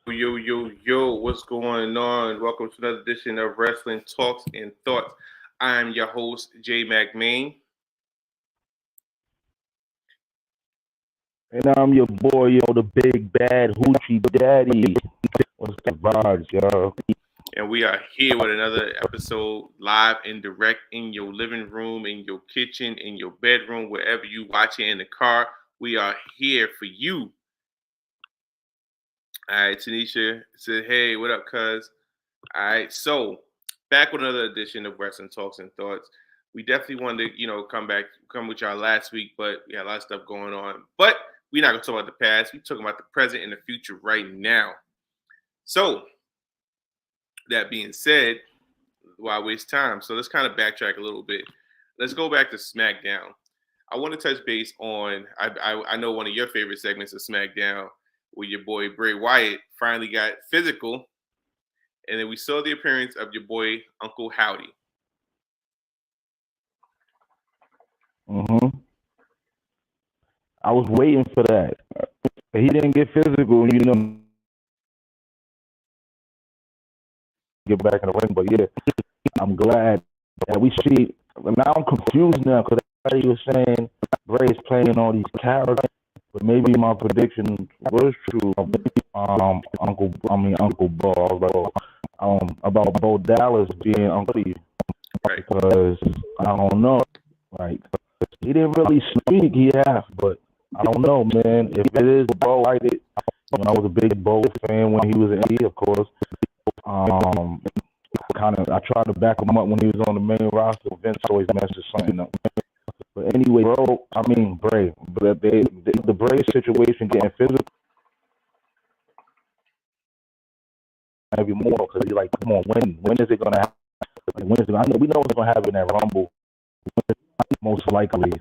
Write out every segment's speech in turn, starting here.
Yo, what's going on? Welcome to another edition of Wrestling Talks and Thoughts. I'm your host, Jay McMain. And I'm your boy, the big bad hoochie daddy. What's the vibes, yo? And we are here with another episode live and direct in your living room, in your kitchen, in your bedroom, wherever you watch it in the car. We are here for you. All right, Tanisha said, hey, what up, cuz? All right, so back with another edition of Wrestling Talks and Thoughts. We definitely wanted to, come with y'all last week, but we had a lot of stuff going on. But we're not going to talk about the past. We're talking about the present and the future right now. So, that being said, why waste time? So let's kind of backtrack a little bit. Let's go back to SmackDown. I want to touch base on, I know one of your favorite segments of SmackDown, where your boy Bray Wyatt finally got physical. And then we saw the appearance of your boy, Uncle Howdy. I was waiting for that. He didn't get physical, get back in the ring. But yeah, I'm glad that we see. Now I'm confused now because everybody was saying Bray's playing all these characters. But maybe my prediction was true. Uncle Bo. About Bo Dallas being Uncle, Right. because I don't know. Like, he didn't really speak. But I don't know, man. If it is Bo, I did. When I was a big Bo fan when he was in E, of course. I tried to back him up when he was on the main roster. Vince always messes something up. But anyway, Bray. But the Bray situation getting physical every more because he's like, come on, when is it gonna happen? Like, when is it? I know we know it's gonna happen at Rumble, most likely.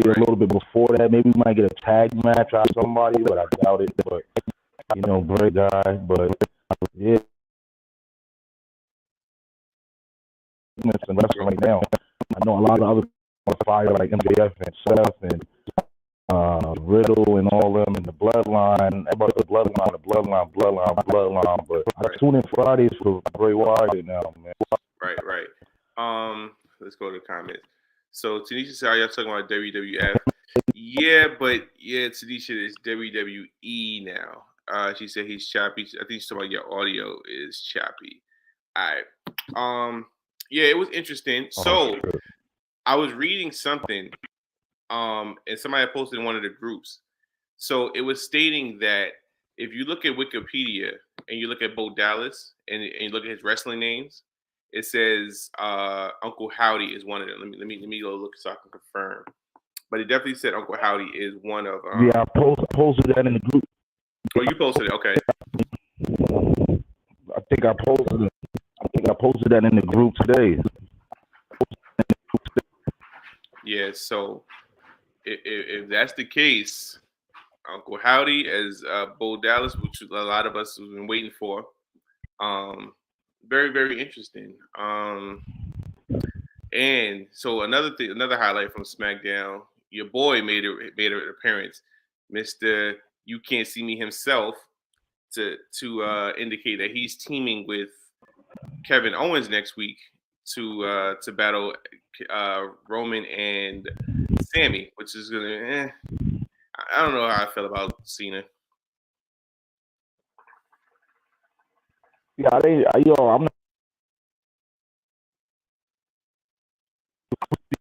A little bit before that, maybe we might get a tag match out of somebody, but I doubt it. But Bray guy, but yeah. And wrestling right now. I know a lot of other fire like MJF and Seth and Riddle and all them and the Bloodline. Everybody the Bloodline. But I tune in Fridays for Bray Wyatt now, man. Right. Let's go to the comments. So Tanisha said, "Are y'all talking about WWF?" Yeah, Tanisha is WWE now. She said he's choppy. I think she's talking about your audio is choppy. All right. Yeah, it was interesting. So I was reading something, and somebody had posted in one of the groups. So it was stating that if you look at Wikipedia and you look at Bo Dallas and you look at his wrestling names, it says Uncle Howdy is one of them. Let me go look so I can confirm. But it definitely said Uncle Howdy is one of. Yeah, I posted that in the group. Oh, you posted it? Okay. I think I posted that in the group today. Yeah, so if that's the case, Uncle Howdy as Bo Dallas, which a lot of us have been waiting for, very, very interesting. And so another highlight from SmackDown, your boy made an appearance, Mr. You Can't See Me himself, to indicate that he's teaming with Kevin Owens next week to battle Roman and Sammy, which is gonna. I don't know how I feel about Cena. Yeah, I'm not.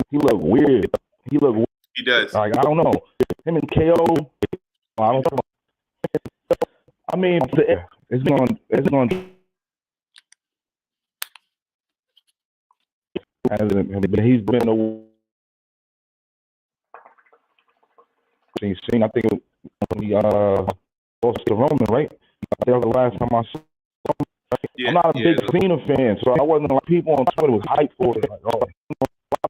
He look weird. He does. Like, I don't know. Him and KO. I don't know. I mean, it's going. He's been a. He's seen. I think he lost to Roman, right? That was the last time I saw him. I'm not a big Cena fan, so I wasn't like people on Twitter was hyped for it. Like,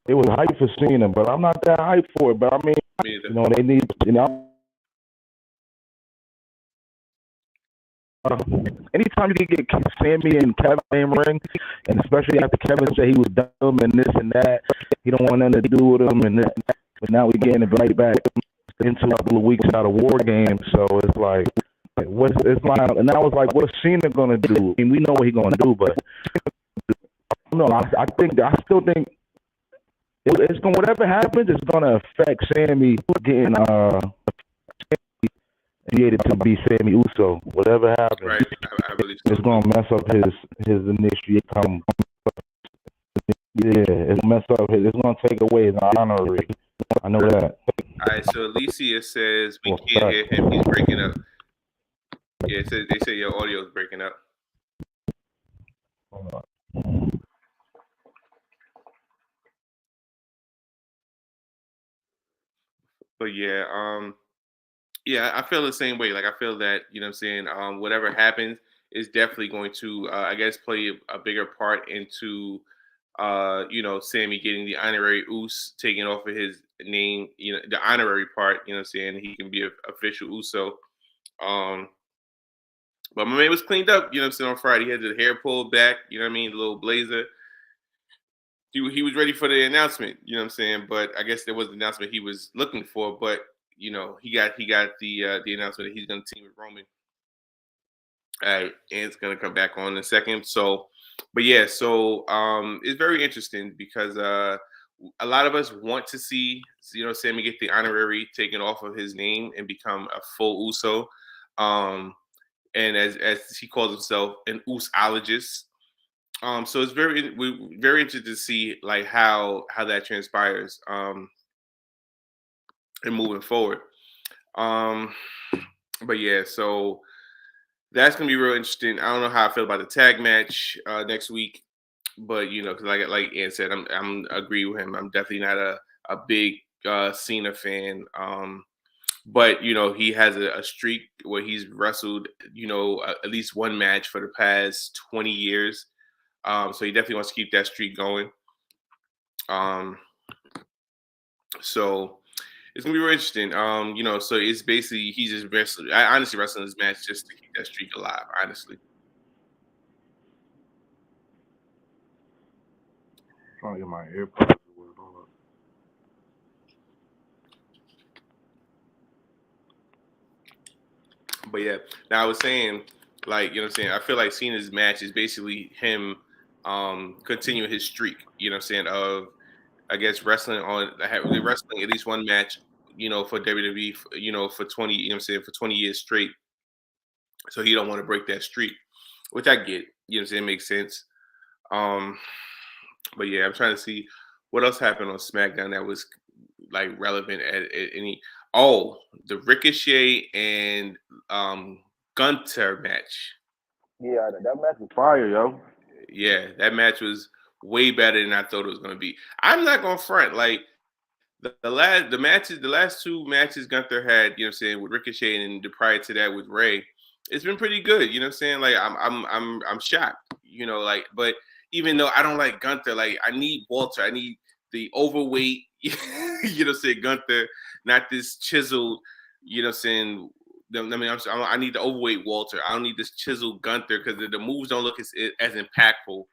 it was hype for Cena, but I'm not that hyped for it. But I mean, they need, anytime you can get Sammy and Kevin in ring, and especially after Kevin said he was dumb and this and that, he don't want nothing to do with him, and that. But now we're getting it right back into a couple of weeks out of War Games, so it's like it's like, and I was like, what's Cena gonna do? I mean, we know what he's gonna do, but no, I still think it's gonna, whatever happens, it's gonna affect Sammy getting created to be Sammy Uso. Whatever happens, Right. I really it's gonna mess up his initiate. It's gonna mess up his. It's gonna take away his honorary. I know that. All right. So Alicia says we can't hear him. He's breaking up. Yeah. They say your audio is breaking up. But yeah, yeah, I feel the same way. Like I feel that, you know what I'm saying, whatever happens is definitely going to I guess play a bigger part into you know, Sammy getting the honorary Us taken off of his name, you know, the honorary part, you know what I'm saying? He can be an official Uso. Um but my man was cleaned up, you know what I'm saying, on Friday. He had the hair pulled back, you know what I mean, the little blazer. He was ready for the announcement, you know what I'm saying? But I guess there was the announcement he was looking for, but you know, he got the announcement that he's gonna team with Roman. And it's gonna come back on in a second. So, but yeah, so it's very interesting because a lot of us want to see, you know, Sammy get the honorary taken off of his name and become a full Uso. And as he calls himself, an Usologist. So it's we're very interested to see like how that transpires and moving forward. Um, but yeah, so that's gonna be real interesting. I don't know how I feel about the tag match next week, but you know, because like Ian said, I'm agree with him. I'm definitely not a big Cena fan. But you know, he has a streak where he's wrestled, you know, at least one match for the past 20 years. So he definitely wants to keep that streak going. So it's gonna be real interesting. You know, so it's basically he's just wrestling. I honestly wrestling this match just to keep that streak alive. Honestly. Trying to get my AirPods. But yeah, now I was saying, like, you know what I'm saying, I feel like Cena's match is basically him continuing his streak, you know what I'm saying, of I guess wrestling at least one match, you know, for WWE, you know, for 20, you know what I'm saying, for 20 years straight. So he don't want to break that streak, which I get, you know what I'm saying, it makes sense. Um, but yeah, I'm trying to see what else happened on SmackDown that was like relevant at any. Oh, the Ricochet and Gunter match. Yeah, that match was fire, yo. Yeah, that match was way better than I thought it was gonna be. I'm not gonna front like the last two matches Gunther had, you know what I'm saying, with Ricochet and the prior to that with Ray, it's been pretty good, you know what I'm saying? Like I'm shocked, you know, like but even though I don't like Gunther, like I need Walter, I need the overweight, you know what I'm saying, Gunther, not this chiseled, you know what I'm saying. I mean, I need the overweight Walter. I don't need this chiseled Gunther because the moves don't look as impactful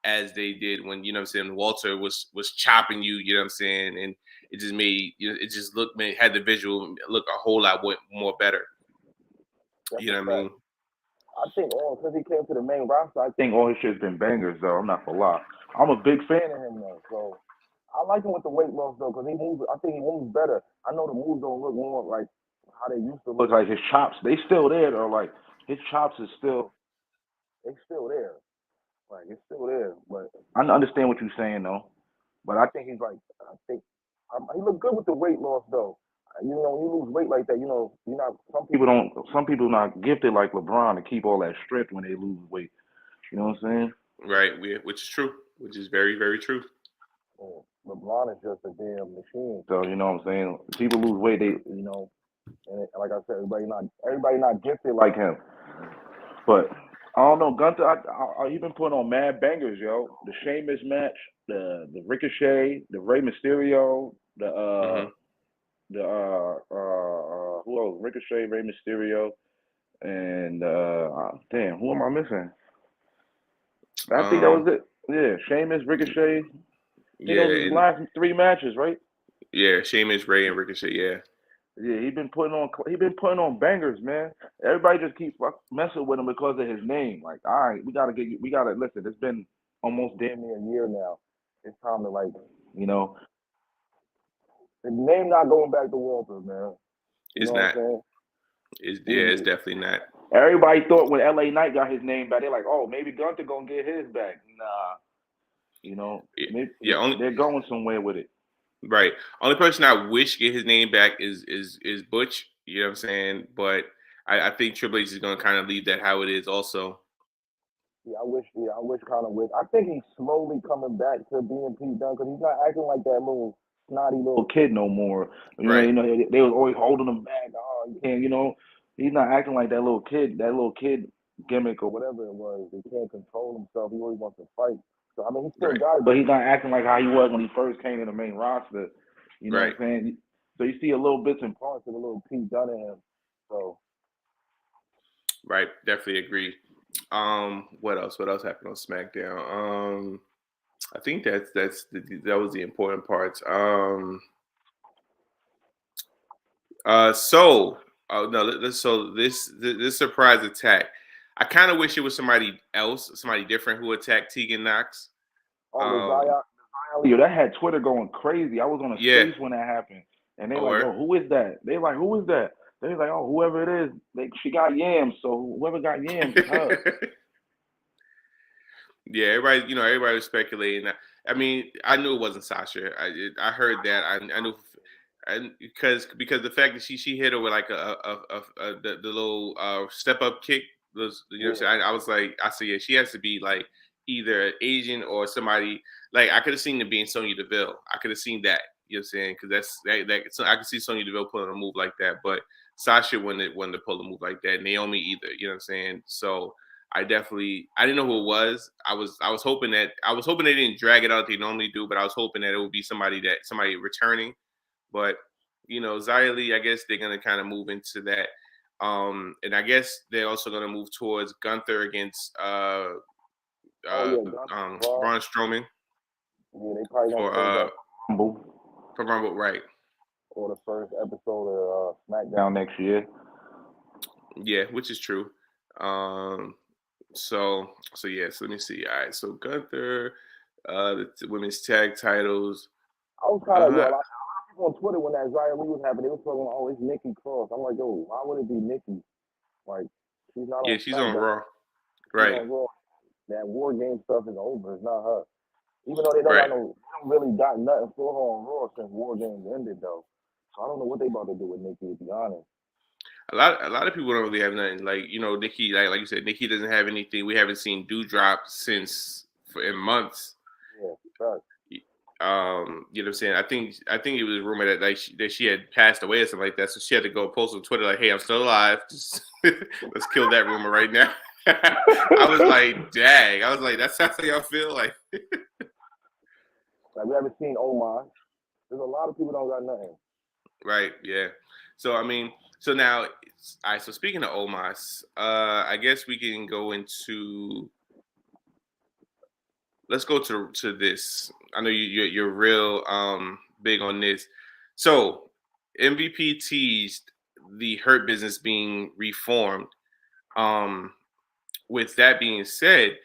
as they did when, you know what I'm saying, Walter was chopping you, you know what I'm saying, and it just made, you know, it just had the visual look a whole lot more better. That's you know what I mean? I think because he came to the main roster, I think all his shit's been bangers though. I'm not gonna lie. I'm a big fan of him though, so I like him with the weight loss though, because he moves. I think he moves better. I know the moves don't look more like how they used to look. Like his chops, they still there though. Like his chops is still, they still there. Like it's still there. But I understand what you're saying though. But I think he looked good with the weight loss though. You know, when you lose weight like that, you know, you're not. Some people not gifted like LeBron to keep all that strength when they lose weight. You know what I'm saying? Right, which is true, which is very, very true. LeBron is just a damn machine. So you know what I'm saying? People lose weight, they and like I said, everybody not gifted like him. But I don't know, Gunther. He been putting on mad bangers, yo. The Sheamus match, the Ricochet, the Rey Mysterio, who else? Ricochet, Rey Mysterio, and damn, who am I missing? I think that was it. Yeah, Sheamus, Ricochet. Yeah, those last three matches, right? Yeah, Sheamus, Ray, and Ricochet. Yeah. Yeah, he been putting on bangers, man. Everybody just keep messing with him because of his name. Like, all right, we gotta listen. It's been almost damn near a year now. It's time to like, you know, the name not going back to Walter, man. You It's know what I'm not. saying? It's definitely not. Everybody thought when LA Knight got his name back, they're like, oh, maybe Gunther gonna get his back. Nah, you know, Yeah, only they're going somewhere with it. right. Only person I wish get his name back is Butch. You know what I'm saying? But I think Triple H is gonna kind of leave that how it is also. Yeah, I wish kind of wish. I think he's slowly coming back to being Pete Dunne because he's not acting like that little snotty little kid no more. Right. They was always holding him back. Oh, you can't, he's not acting like that little kid gimmick or whatever it was. He can't control himself. He always wants to fight. So I mean, he still Right. got it, but he's not acting like how he was when he first came to the main roster. You know Right. what I'm saying? So you see a little bits and parts of a little Pete Dunne in him. So Right. Definitely agree. What else? What else happened on SmackDown? I think that was the important parts. So no, this surprise attack. I kind of wish it was somebody else, somebody different who attacked Tegan Knox. Yo, that had Twitter going crazy. I was on a space when that happened, and they like, "Oh, who is that?" They like, "Who is that?" They like, "Oh, whoever it is, she got yams, so whoever got yams, her." Yeah, everybody was speculating. I mean, I knew it wasn't Sasha. I heard that. I knew, and because the fact that she hit her with like the little step up kick was, you know what I'm saying? I was like, I said, yeah, she has to be like either Asian or somebody. Like I could have seen it being Sonya Deville. I could have seen that. You know what I'm saying? Because so I could see Sonya Deville pulling a move like that, but Sasha wouldn't to pull a move like that. Naomi either. You know what I'm saying? So I didn't know who it was. I was hoping they didn't drag it out like they normally do, but I was hoping that it would be somebody returning. But Xia Li, I guess they're gonna kind of move into that. And I guess they're also gonna move towards Gunther against Braun Strowman. Yeah, they probably gonna for Rumble, right? Or the first episode of SmackDown next year. Yeah, which is true. So yeah. So let me see. All right. So Gunther, the women's tag titles. I was kind of a lot of people on Twitter when that Xia Li was happening. They were talking, "Oh, it's Nikki Cross." I'm like, "Yo, why would it be Nikki? Like, she's not." Yeah, she's on Raw. Right. On Raw. That War Game stuff is over. It's not her. Even though they don't really got nothing for her on Raw since War Games ended, though. So I don't know what they about to do with Nikki, to be honest. A lot of people don't really have nothing. Like Nikki, like you said, Nikki doesn't have anything. We haven't seen Doudrop in months. Yeah, right. You know what I'm saying? I think it was a rumor that she had passed away or something like that. So she had to go post on Twitter like, "Hey, I'm still alive. Just let's kill that rumor right now." I was like, "Dang!" I was like, "That's how y'all feel." Like, we haven't seen Omos. There's a lot of people don't got nothing. Right. Yeah. So I mean, so now, all right. So speaking of Omos, I guess we can go into. Let's go to this. I know you're real big on this. So MVP teased the Hurt Business being reformed. With that being said,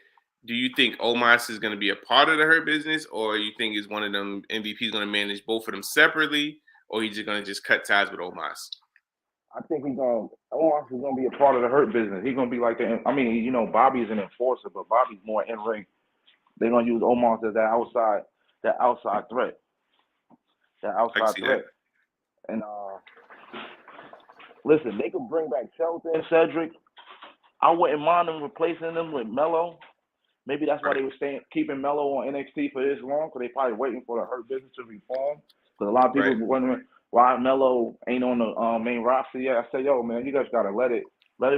do you think Omos is going to be a part of the Hurt Business, or you think is one of them MVPs going to manage both of them separately, or he's just going to cut ties with Omos? I think Omos is gonna be a part of the Hurt Business. He's gonna be like Bobby's an enforcer, but Bobby's more in ring. They're gonna use Omos as that outside threat. That. And listen, they could bring back Shelton and Cedric. I wouldn't mind them replacing them with Melo. Maybe that's why they were keeping Melo on NXT for this long, because they probably waiting for the Hurt Business to reform. Because a lot of people were wondering why Melo ain't on the main roster yet. I said, yo, man, you guys gotta let it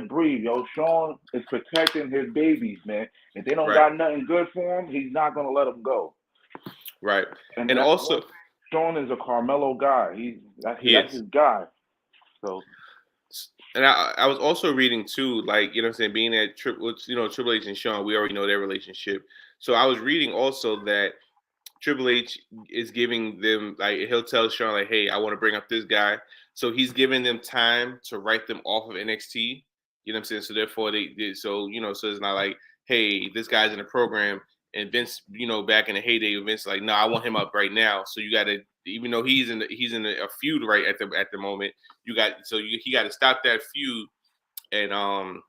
breathe. Yo, Sean is protecting his babies, man. If they don't got nothing good for him, he's not gonna let them go. Right. And also, Sean is a Carmelo guy. That's his guy. So. And I was also reading too, like, you know what I'm saying, being at Triple H and Sean, we already know their relationship. So I was reading also that Triple H is giving them, like, he'll tell Sean, like, hey, I want to bring up this guy. So he's giving them time to write them off of NXT. You know what I'm saying? So therefore they did. So so it's not like, hey, this guy's in the program, and Vince, back in the heyday, Vince like, no, I want him up right now. So you got to, even though he's in a feud right at the moment, he got to stop that feud and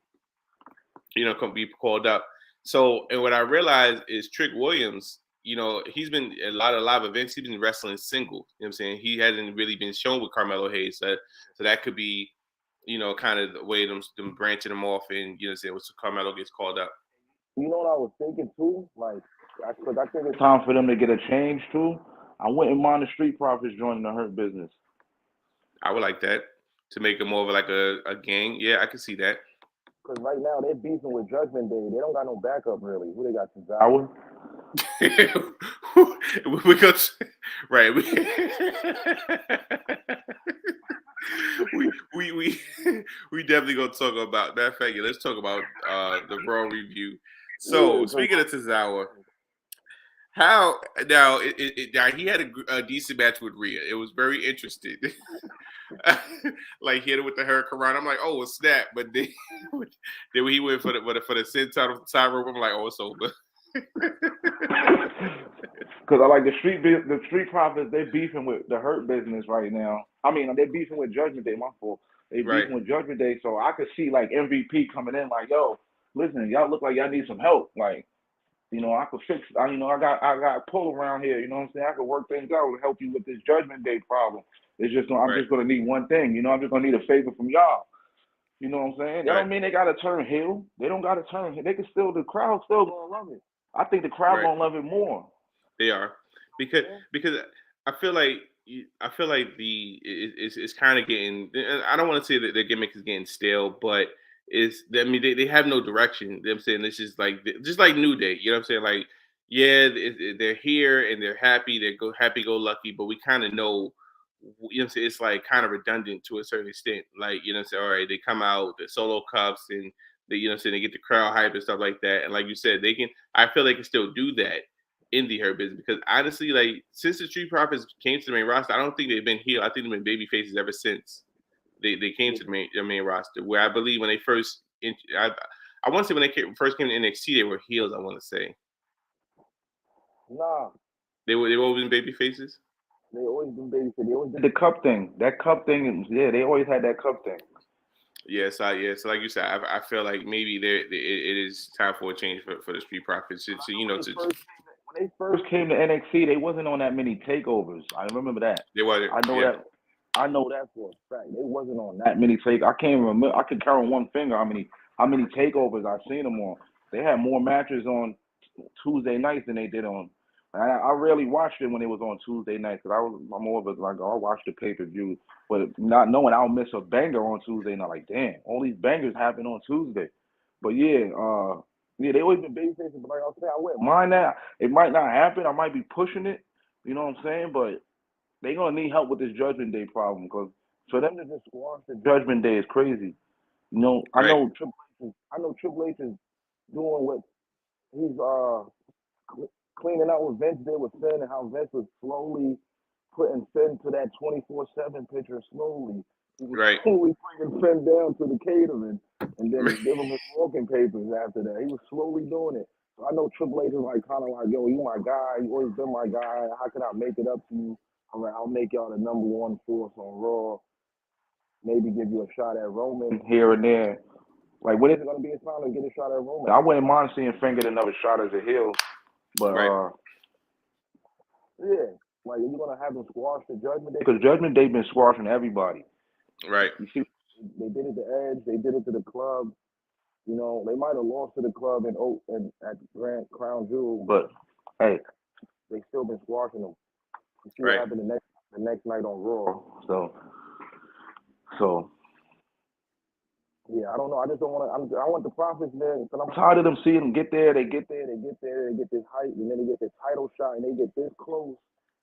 be called up. So, and what I realized is Trick Williams, he's been a lot of live events. He's been wrestling single. You know what I'm saying? He hasn't really been shown with Carmelo Hayes. So that could be, kind of the way them branching them off, and saying so Carmelo gets called up. You know what I was thinking too? Like, because I think it's time for them to get a change too. I wouldn't mind the Street Profits joining the Hurt Business. I would like that, to make it more of like a gang. Yeah, I can see that. Because right now they're beefing with Judgment Day. They don't got no backup really. Who they got? Tozawa? We go right. We definitely gonna talk about. Matter of fact, let's talk about the Raw review. So speaking of Tozawa, how now he had a decent match with Rhea. It was very interesting. Like hit it with the Hurricane. I'm like, oh, snap! But then when he went for the senton side rope, I'm like, oh, it's over. Because I like the Street Profits. They're beefing with the Hurt Business right now. I mean, they're beefing with Judgment Day. My fault. They beefing with Judgment Day, so I could see like MVP coming in, like, yo, listen, y'all look like y'all need some help. Like, I could fix. I got pull around here. You know what I'm saying? I could work things out and help you with this Judgment Day problem. It's just I'm just gonna need one thing. I'm just gonna need a favor from y'all. You know what I'm saying? That don't mean they gotta turn heel. They don't gotta turn. They can still. The crowd still gonna love it. I think the crowd gonna love it more. They are, because I feel like it's kind of getting. I don't want to say that their gimmick is getting stale, but they have no direction. You know what I'm saying? This is just like New Day. You know what I'm saying? Like, yeah, they're here and they're happy. They're happy go lucky, but we kind of know. You know what I'm saying? It's like kind of redundant to a certain extent. Like, all right, they come out, the solo cups, and they, they get the crowd hype and stuff like that. And like you said, I feel they can still do that in the Hurt Business, because honestly, like, since the Street Profits came to the main roster, I don't think they've been heel. I think they've been baby faces ever since they came to the main roster. Where I believe when they first, I want to say when they first came to NXT, they were heels. I want to say. Nah. They always been baby faces. They always been baby faces. They always did the cup thing. That cup thing, yeah, they always had that cup thing. Yes, so like you said, I feel like maybe it is time for a change for the Street Profits. When they first came to NXT, they wasn't on that many takeovers. I remember that. They wasn't. I know that for a fact. They wasn't on that many takeovers. I can't remember. I could count on one finger how many takeovers I've seen them on. They had more matches on Tuesday nights than they did on. I rarely watched it when it was on Tuesday nights, because I'm more of a like, I'll watch the pay-per-view, but not knowing I'll miss a banger on Tuesday night. Like, damn, all these bangers happen on Tuesday. But yeah, they always been baby faces. But like I was saying, I wouldn't mind that. It might not happen. I might be pushing it. You know what I'm saying? But they're gonna need help with this Judgment Day problem, because for them to just squash the Judgment Day is crazy. I know Triple H is doing what he's cleaning out what Vince did with Finn, and how Vince was slowly putting Finn to that 24/7 picture slowly. He was slowly bringing Finn down to the catering, and then give him his walking papers after that. He was slowly doing it. So I know Triple H is like kind of like, yo, you my guy. You always been my guy. How can I make it up to you? All right, I'll make y'all the number one force on Raw. Maybe give you a shot at Roman here and there. Like, when is it going to be a time to get a shot at Roman? I wouldn't mind seeing Finn get another shot as a heel. But, yeah, like, you're going to have them squash the Judgment Day? Because Judgment Day been squashing everybody. Right. You see, they did it to Edge. They did it to the club. They might have lost to the club at Grand Crown Jewel, but, hey, they still been squashing them. You see what happened the next night on Raw. So. Yeah, I don't know. I just don't want to. I want the Profits there, because I'm tired of them seeing them get there. They get there. They get this hype, and then they get this title shot, and they get this close,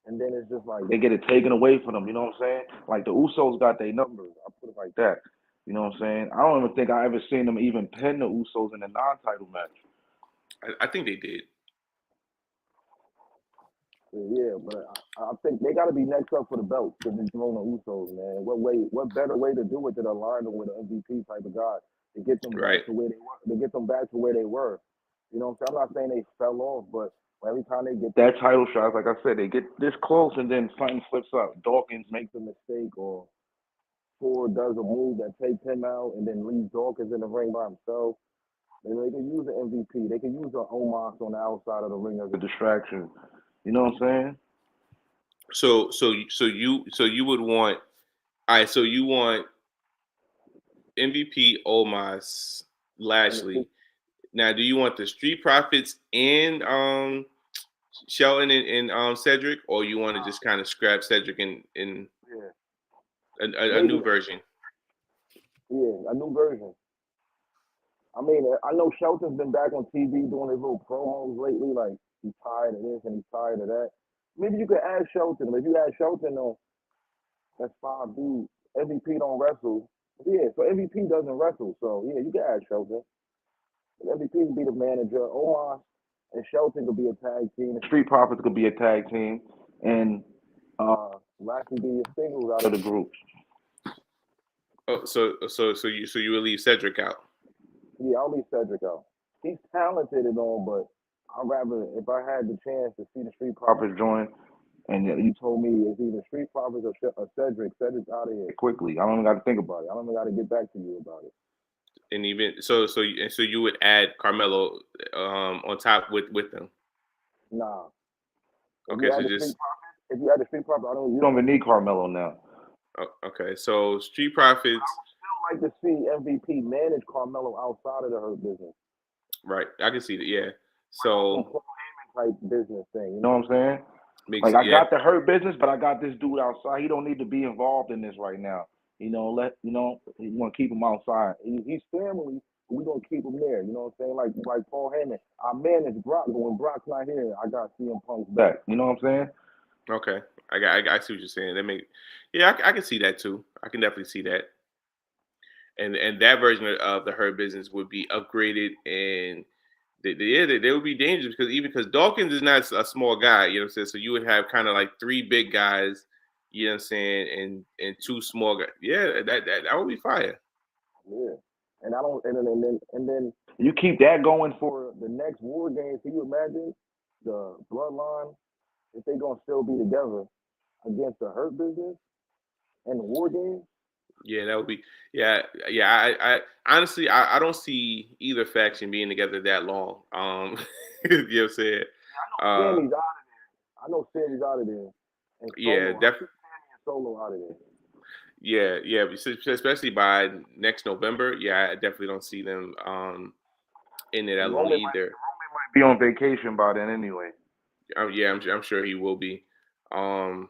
and then it's just like they get it taken away from them. You know what I'm saying? Like the Usos got their numbers. I put it like that. You know what I'm saying? I don't even think I ever seen them even pin the Usos in a non-title match. I think they did. Yeah, but I think they got to be next up for the belt to dethrone the Usos, man. What better way to do it than align them with an MVP type of guy to get them Right. back to where they were, to get them back to where they were. You know what I'm saying? I'm not saying they fell off, but every time they get that title shot, like I said, they get this close and then something slips up. Dawkins makes a mistake, or Ford does a move that takes him out and then leaves Dawkins in the ring by himself. They can use an MVP. They can use an Omos on the outside of the ring as a distraction. You know what I'm saying? So you would want, all right. So you want MVP Omos Lashley. Now, do you want the Street Profits and Shelton and Cedric, or you want to just kind of scrap Cedric in Yeah. a new version? Yeah, a new version. I mean, I know Shelton's been back on TV doing his little promos lately, like he's tired of this and he's tired of that. Maybe you could add Shelton. If you add Shelton on, that's fine, dude. MVP don't wrestle. Yeah, so MVP doesn't wrestle. So yeah, you can add Shelton. MVP could be the manager. Omar and Shelton could be a tag team. The Street Profits could be a tag team, and Lashley be your singles out of the group. Oh, so you will leave Cedric out? Yeah, I'll leave Cedric out. He's talented and all, but I'd rather, if I had the chance to see the Street Profits join, and you told me it's either Street Profits or Cedric, Cedric's out of here quickly. I don't even got to think about it. I don't even got to get back to you about it. And even so you would add Carmelo on top with them? Nah. Okay, so just if you add the Street Profits, you don't even need Carmelo now. Okay, so Street Profits. I would still like to see MVP manage Carmelo outside of the Hurt Business. Right, I can see that. Yeah, so Paul Heyman type business thing. You know what I'm saying? Like I got the Hurt Business, but I got this dude outside. He don't need to be involved in this right now. You know, you want to keep him outside. He's family. We gonna keep him there. You know what I'm saying? Like Paul Heyman. I manage Brock, but when Brock's not here, I got CM Punk's back. You know what I'm saying? Okay, I see what you're saying. I can see that too. I can definitely see that. And that version of the Hurt Business would be upgraded, and they would be dangerous because Dawkins is not a small guy, you know what I'm saying? So you would have kind of like three big guys, you know what I'm saying, and two small guys. Yeah, that would be fire. Yeah. And I don't and then you keep that going for the next War Games. Can you imagine the Bloodline if they gonna still be together against the Hurt Business and the War Games? Yeah, that would be. Yeah. I honestly, I don't see either faction being together that long. You know what I'm saying? Sammy's out of there. I know Sammy's out of there. And yeah, definitely. Solo out of there. Yeah, especially by next November. Yeah, I definitely don't see them in there that long either. Roman might be on vacation by then anyway. Yeah, I'm sure he will be. What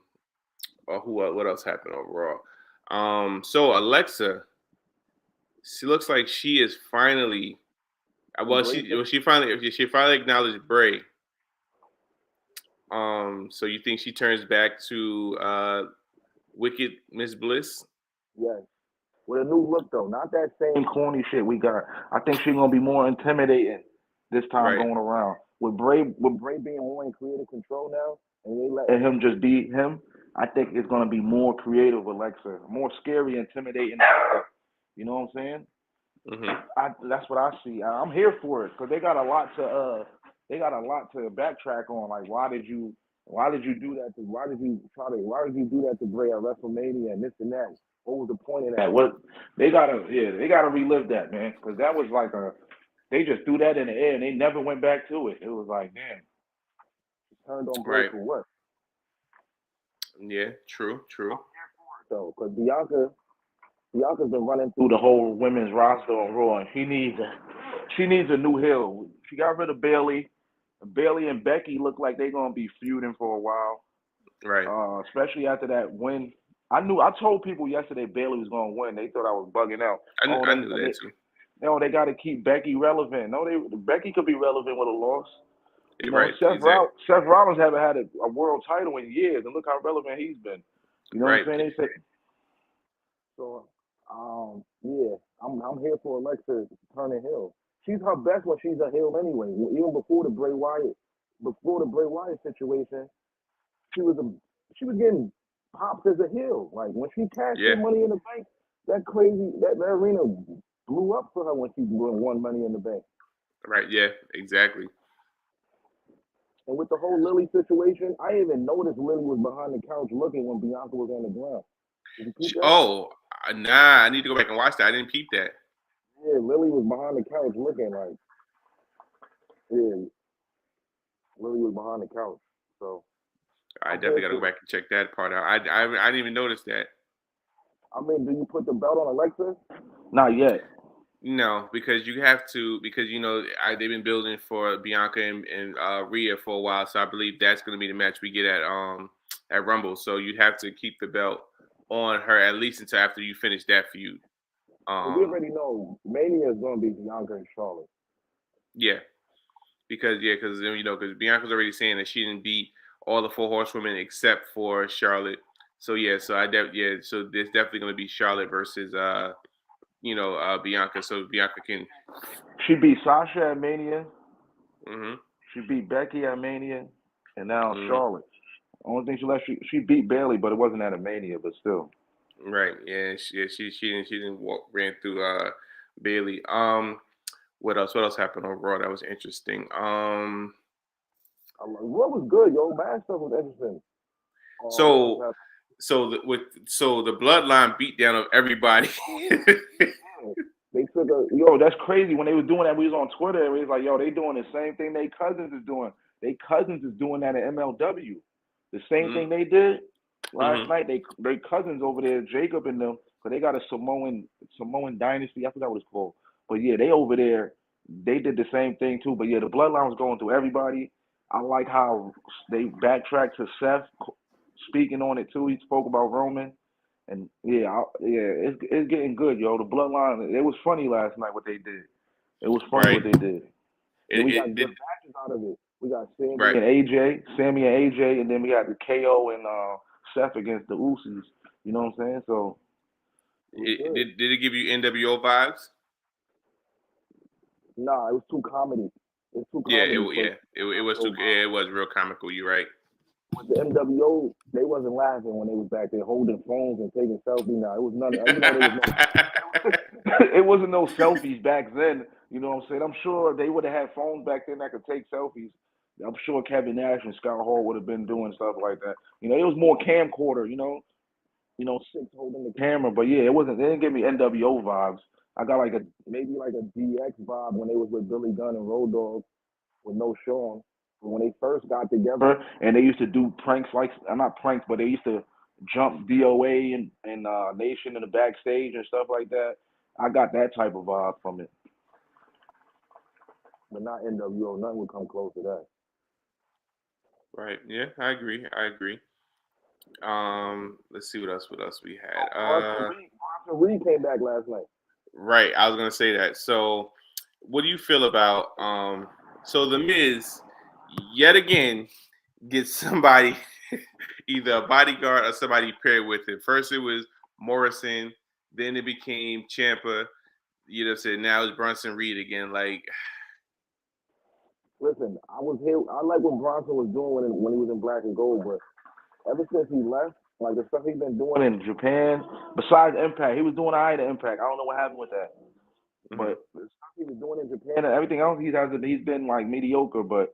else happened overall? So Alexa, she looks like she is finally. She finally acknowledged Bray. So you think she turns back to Wicked Miss Bliss? Yes. With a new look though, not that same corny shit we got. I think she's gonna be more intimidating this time going around. With Bray being more in creative control now, and they let him just be him. I think it's gonna be more creative, Alexa, more scary, intimidating. You know what I'm saying? Mm-hmm. That's what I see. I'm here for it because they got a lot to backtrack on. Like, why did you do that? Why did you do that to Bray at WrestleMania and this and that? What was the point of that? What they gotta relive that, man, because that was like they just threw that in the air and they never went back to it. It was like, damn, turned on Bray for what? Yeah, true. So, because Bianca's been running through the whole women's roster on Raw, and she needs a new heel. She got rid of Bayley. Bayley and Becky look like they're gonna be feuding for a while, right? Especially after that win. I told people yesterday Bayley was gonna win. They thought I was bugging out. I knew that too. No, they got to keep Becky relevant. No, Becky could be relevant with a loss. Right. Seth Rollins haven't had a world title in years, and look how relevant he's been. You know what I'm saying? They say. So, yeah, I'm here for Alexa turning heel. She's her best when she's a heel anyway. Even before the Bray Wyatt situation, she was getting pops as a heel. Like when she cashed Yeah. in Money in the Bank, that arena blew up for her when she won Money in the Bank. Right. Yeah. Exactly. And with the whole Lily situation, I didn't even noticed Lily was behind the couch looking when Bianca was on the ground. Did you peep that? Oh, nah. I need to go back and watch that. I didn't peep that. Yeah, Lily was behind the couch looking like, yeah, Lily was behind the couch. So I definitely got to go back and check that part out. I didn't even notice that. I mean, do you put the belt on Alexa? Not yet. No, because you have to, because they've been building for Bianca and Rhea for a while, so I believe that's going to be the match we get at Rumble. So you have to keep the belt on her at least until after you finish that feud. But we already know Mania is going to be Bianca and Charlotte. Yeah, because Bianca's already saying that she didn't beat all the 4 horsewomen except for Charlotte. So yeah, so so there's definitely going to be Charlotte versus Bianca, so Bianca can. She beat Sasha at Mania. Mm-hmm. She beat Becky at Mania, and now Mm-hmm. Charlotte. Only thing she beat Bayley, but it wasn't at a Mania, but still. Right. Yeah. She didn't ran through Bayley. What else happened on Raw that was interesting? What was good, yo? Mad stuff was interesting. So the bloodline beat down of everybody. They took that's crazy. When they were doing that, we was on Twitter and we was like, yo, they doing the same thing they cousins is doing. They cousins is doing that at MLW. The same thing they did last night. They cousins over there, Jacob and them, but they got a Samoan dynasty. I forgot what it's called. But yeah, they over there, they did the same thing too. But yeah, the bloodline was going through everybody. I like how they backtracked to Seth speaking on it too. He spoke about Roman. And it's getting good, yo. The bloodline, it was funny last night what they did. It was funny what they did. And we got good matches out of it. We got Sammy and AJ, and then we got the KO and Seth against the Usos. You know what I'm saying? So did it give you NWO vibes? Nah, it was too comedy. It was too comedy. It was too. Yeah, it was real comical. You're right. With the NWO, they wasn't laughing when they was back there holding phones and taking selfies. Now it was none. It wasn't no selfies back then. You know what I'm saying? I'm sure they would have had phones back then that could take selfies. I'm sure Kevin Nash and Scott Hall would have been doing stuff like that. It was more camcorder. 6 holding the camera. But yeah, it wasn't. They didn't give me NWO vibes. I got maybe a DX vibe when they was with Billy Gunn and Road Dogg with No Shawn. When they first got together, and they used to do pranks not pranks, but they used to jump DOA and Nation in the backstage and stuff like that. I got that type of vibe from it. But not NWO. Nothing would come close to that. Right. Yeah, I agree. Let's see what else we had. Bronson Reed came back last night. Right. I was gonna say that. So, what do you feel about so the Miz yet again gets somebody, either a bodyguard or somebody paired with him. First it was Morrison, then it became Ciampa. Now it's Bronson Reed again. Like, listen, I was here. I like what Bronson was doing when he was in Black and Gold, but ever since he left, like the stuff he's been doing in Japan, besides Impact, he was doing all right at Impact. I don't know what happened with that, but the stuff he was doing in Japan and everything else, he's been like mediocre. But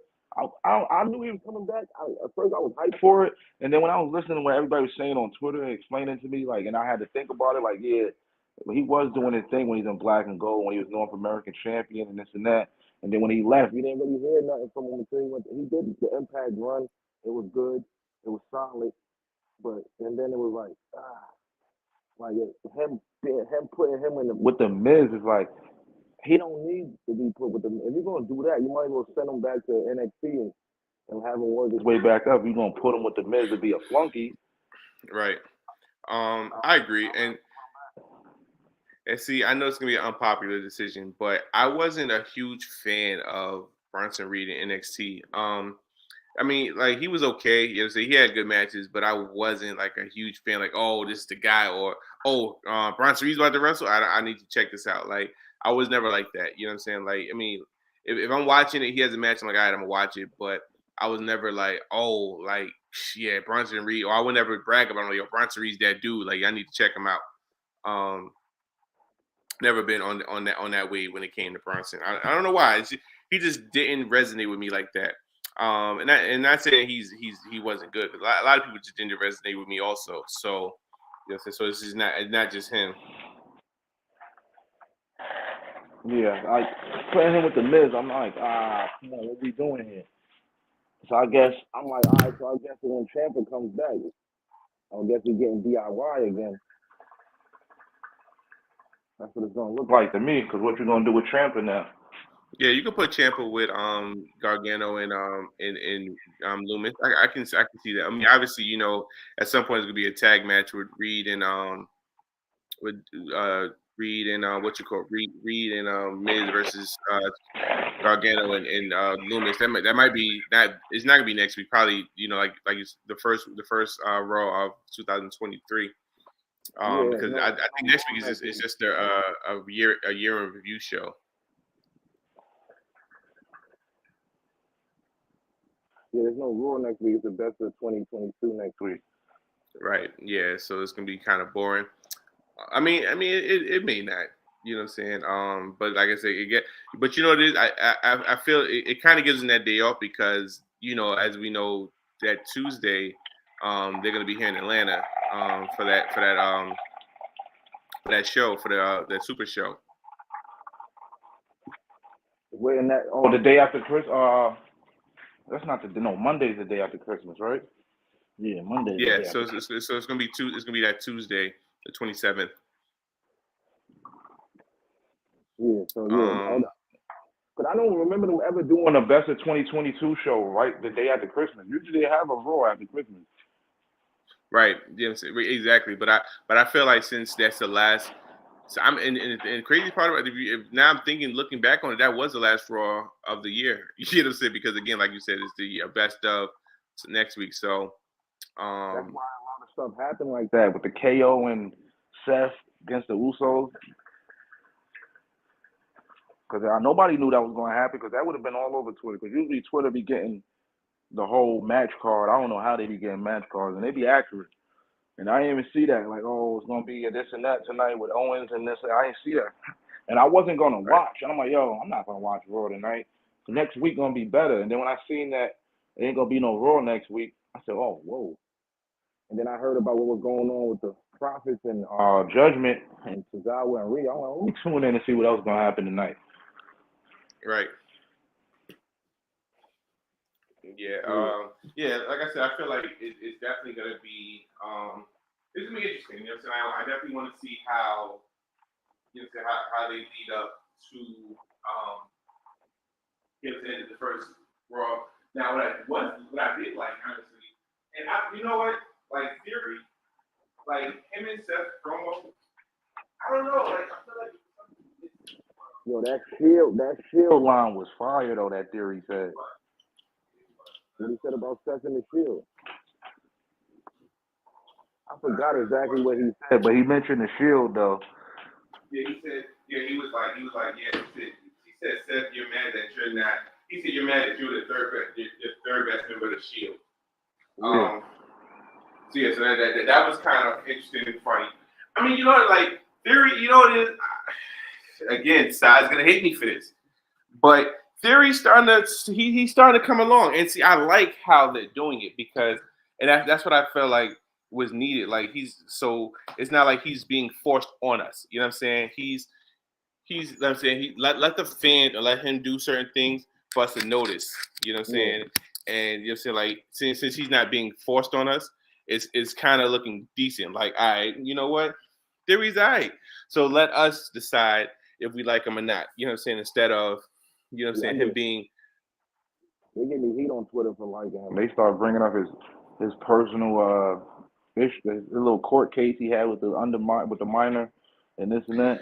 I knew he was coming back. At first, I was hyped for it, and then when I was listening to what everybody was saying on Twitter and explaining to me, and I had to think about it, he was doing his thing when he's in Black and Gold, when he was North American champion and this and that. And then when he left, we didn't really hear nothing from him until he went. He did the Impact run. It was good. It was solid. And then it was him putting him with the Miz is he don't need to be put with the. If you're gonna do that, you might as well send him back to NXT and have him work his way back up. You're gonna put him with the Miz to be a flunky, right? I agree, and see, I know it's gonna be an unpopular decision, but I wasn't a huge fan of Bronson Reed in NXT. I mean, he was okay. He had good matches, but I wasn't a huge fan. Oh, this is the guy, or Bronson Reed's about to wrestle. I need to check this out. I was never like that. You know what I'm saying? I mean, if I'm watching it, he has a match. I'm like, all right, I'm gonna watch it. But I was never like, oh, like, yeah, Bronson Reed, or I would never brag about, yo, Bronson Reed's that dude. Like, I need to check him out. Never been on that way when it came to Bronson. I don't know why. He just didn't resonate with me like that. And not saying he wasn't good, because a lot of people just didn't resonate with me also. So, so this is not just him. Yeah, like playing him with the Miz, I'm like, come on, what we doing here? So I guess I'm like, all right. So I guess when Ciampa comes back, I guess we're getting DIY again. That's what it's gonna look like to me. Because what you gonna do with Ciampa now? Yeah, you can put Ciampa with Gargano and Lumis. I can see that. I mean, obviously, at some point it's gonna be a tag match with Reed and Reed and Miz versus Gargano and Lumis. That might be that. It's not gonna be next week. Probably like it's the first Raw of 2023. Because I think next week is just a year in review show. Yeah, there's no Raw next week. It's the best of 2022 next week. Right. Yeah. So it's gonna be kind of boring. I mean, it may not. You know what I'm saying? But like I said, but it is. I feel it kind of gives them that day off because as we know, that Tuesday, they're gonna be here in Atlanta, for that show, for that Super Show. Where in that? Oh, the day after Christmas. That's not Monday's the day after Christmas, right? Yeah, Monday. Yeah, so it's gonna be it's gonna be that Tuesday, the 27th. Yeah, so yeah. But I don't remember them ever doing a best of 2022 show right the day after Christmas. Usually they have a Raw after Christmas. Right. Yeah, exactly. But I feel like since that's the last. So I'm and the crazy part about it, if now I'm thinking, looking back on it, that was the last Raw of the year. You know what I'm saying? Because again, like you said, it's the best of next week. So that's why a lot of stuff happened like that with the KO and Seth against the Usos. Because nobody knew that was going to happen, because that would have been all over Twitter. Because usually Twitter be getting the whole match card. I don't know how they be getting match cards, and they be accurate. And I didn't even see that. Like, oh, it's going to be this and that tonight with Owens and this. I didn't see that. And I wasn't going to watch. And I'm like, yo, I'm not going to watch Raw tonight. The next week going to be better. And then when I seen that it ain't going to be no Raw next week, I said, oh, whoa. And then I heard about what was going on with the Profits and Judgment and Tozawa and Rhea. I'm like, let me tune in and see what else is going to happen tonight. Right. Yeah. Like I said, I feel like it's definitely going to be it's going to be interesting. You know what I'm saying? I definitely want to see how how they lead up to get to the end of the first Raw. Now, what I did like, honestly, and you know what, like Theory, like him and Seth promo, I don't know, like I feel like. Yo, that shield line was fire though. That Theory said. What he said about Seth and the Shield. I forgot exactly what he said, but he mentioned the Shield though. Yeah, he said. Yeah, he was like, yeah. He said, Seth, you're mad that you're not. He said you're mad that you're the third best member of the Shield. Yeah. So that was kind of interesting and funny. I mean, like Theory, it is. Again, Sai's gonna hate me for this, but Theory's starting to come along, and see, I like how they're doing it because, and that's what I felt like was needed. Like it's not like he's being forced on us. You know what I'm saying? Let the fan or let him do certain things for us to notice. You know what I'm saying? And you know what I'm saying, like since he's not being forced on us, it's kind of looking decent. Like, all right, you know what? Theory's all right. So let us decide if we like him or not. You know what I'm saying? Instead of, you know what I'm saying, him being. They give me heat on Twitter for liking him. They start bringing up his personal his little court case he had with the minor and this and that.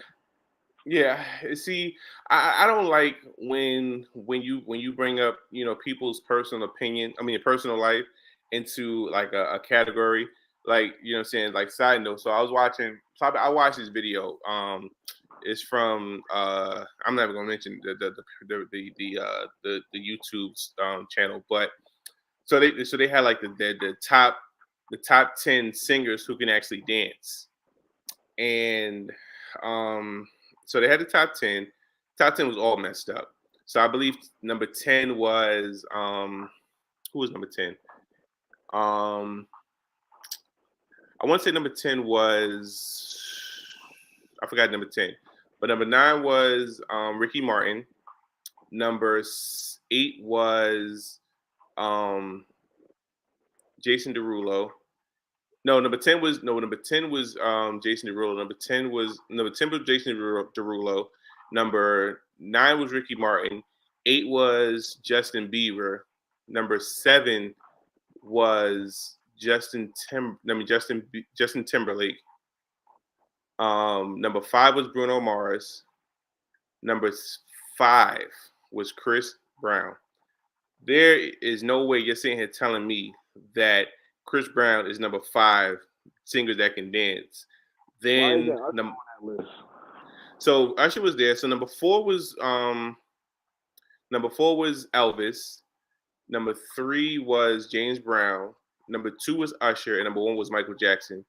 Yeah, see, I don't like when you bring up people's personal opinion. I mean, personal life into like a category. Like, you know what I'm saying? Like, side note. So I watched this video. It's from I'm not even gonna mention the YouTube's channel, but So they had like the top 10 singers who can actually dance, and so they had the top 10. Top 10 was all messed up. So I believe number 10 was who was number 10? I want to say number 10 was, I forgot number 10, but number 9 was Ricky Martin. Number 8 was Jason Derulo. Number 10 was Jason Derulo. Number 10 was Jason Derulo. Number 9 was Ricky Martin. 8 was Justin Bieber. Number 7 was Justin Timberlake. Number 5 was Bruno Mars. Number 5 was Chris Brown. There is no way you're sitting here telling me that Chris Brown is number 5 singer that can dance. Then so Usher was there. So number 4 was Elvis. Number 3 was James Brown. Number 2 was Usher, and number 1 was Michael Jackson.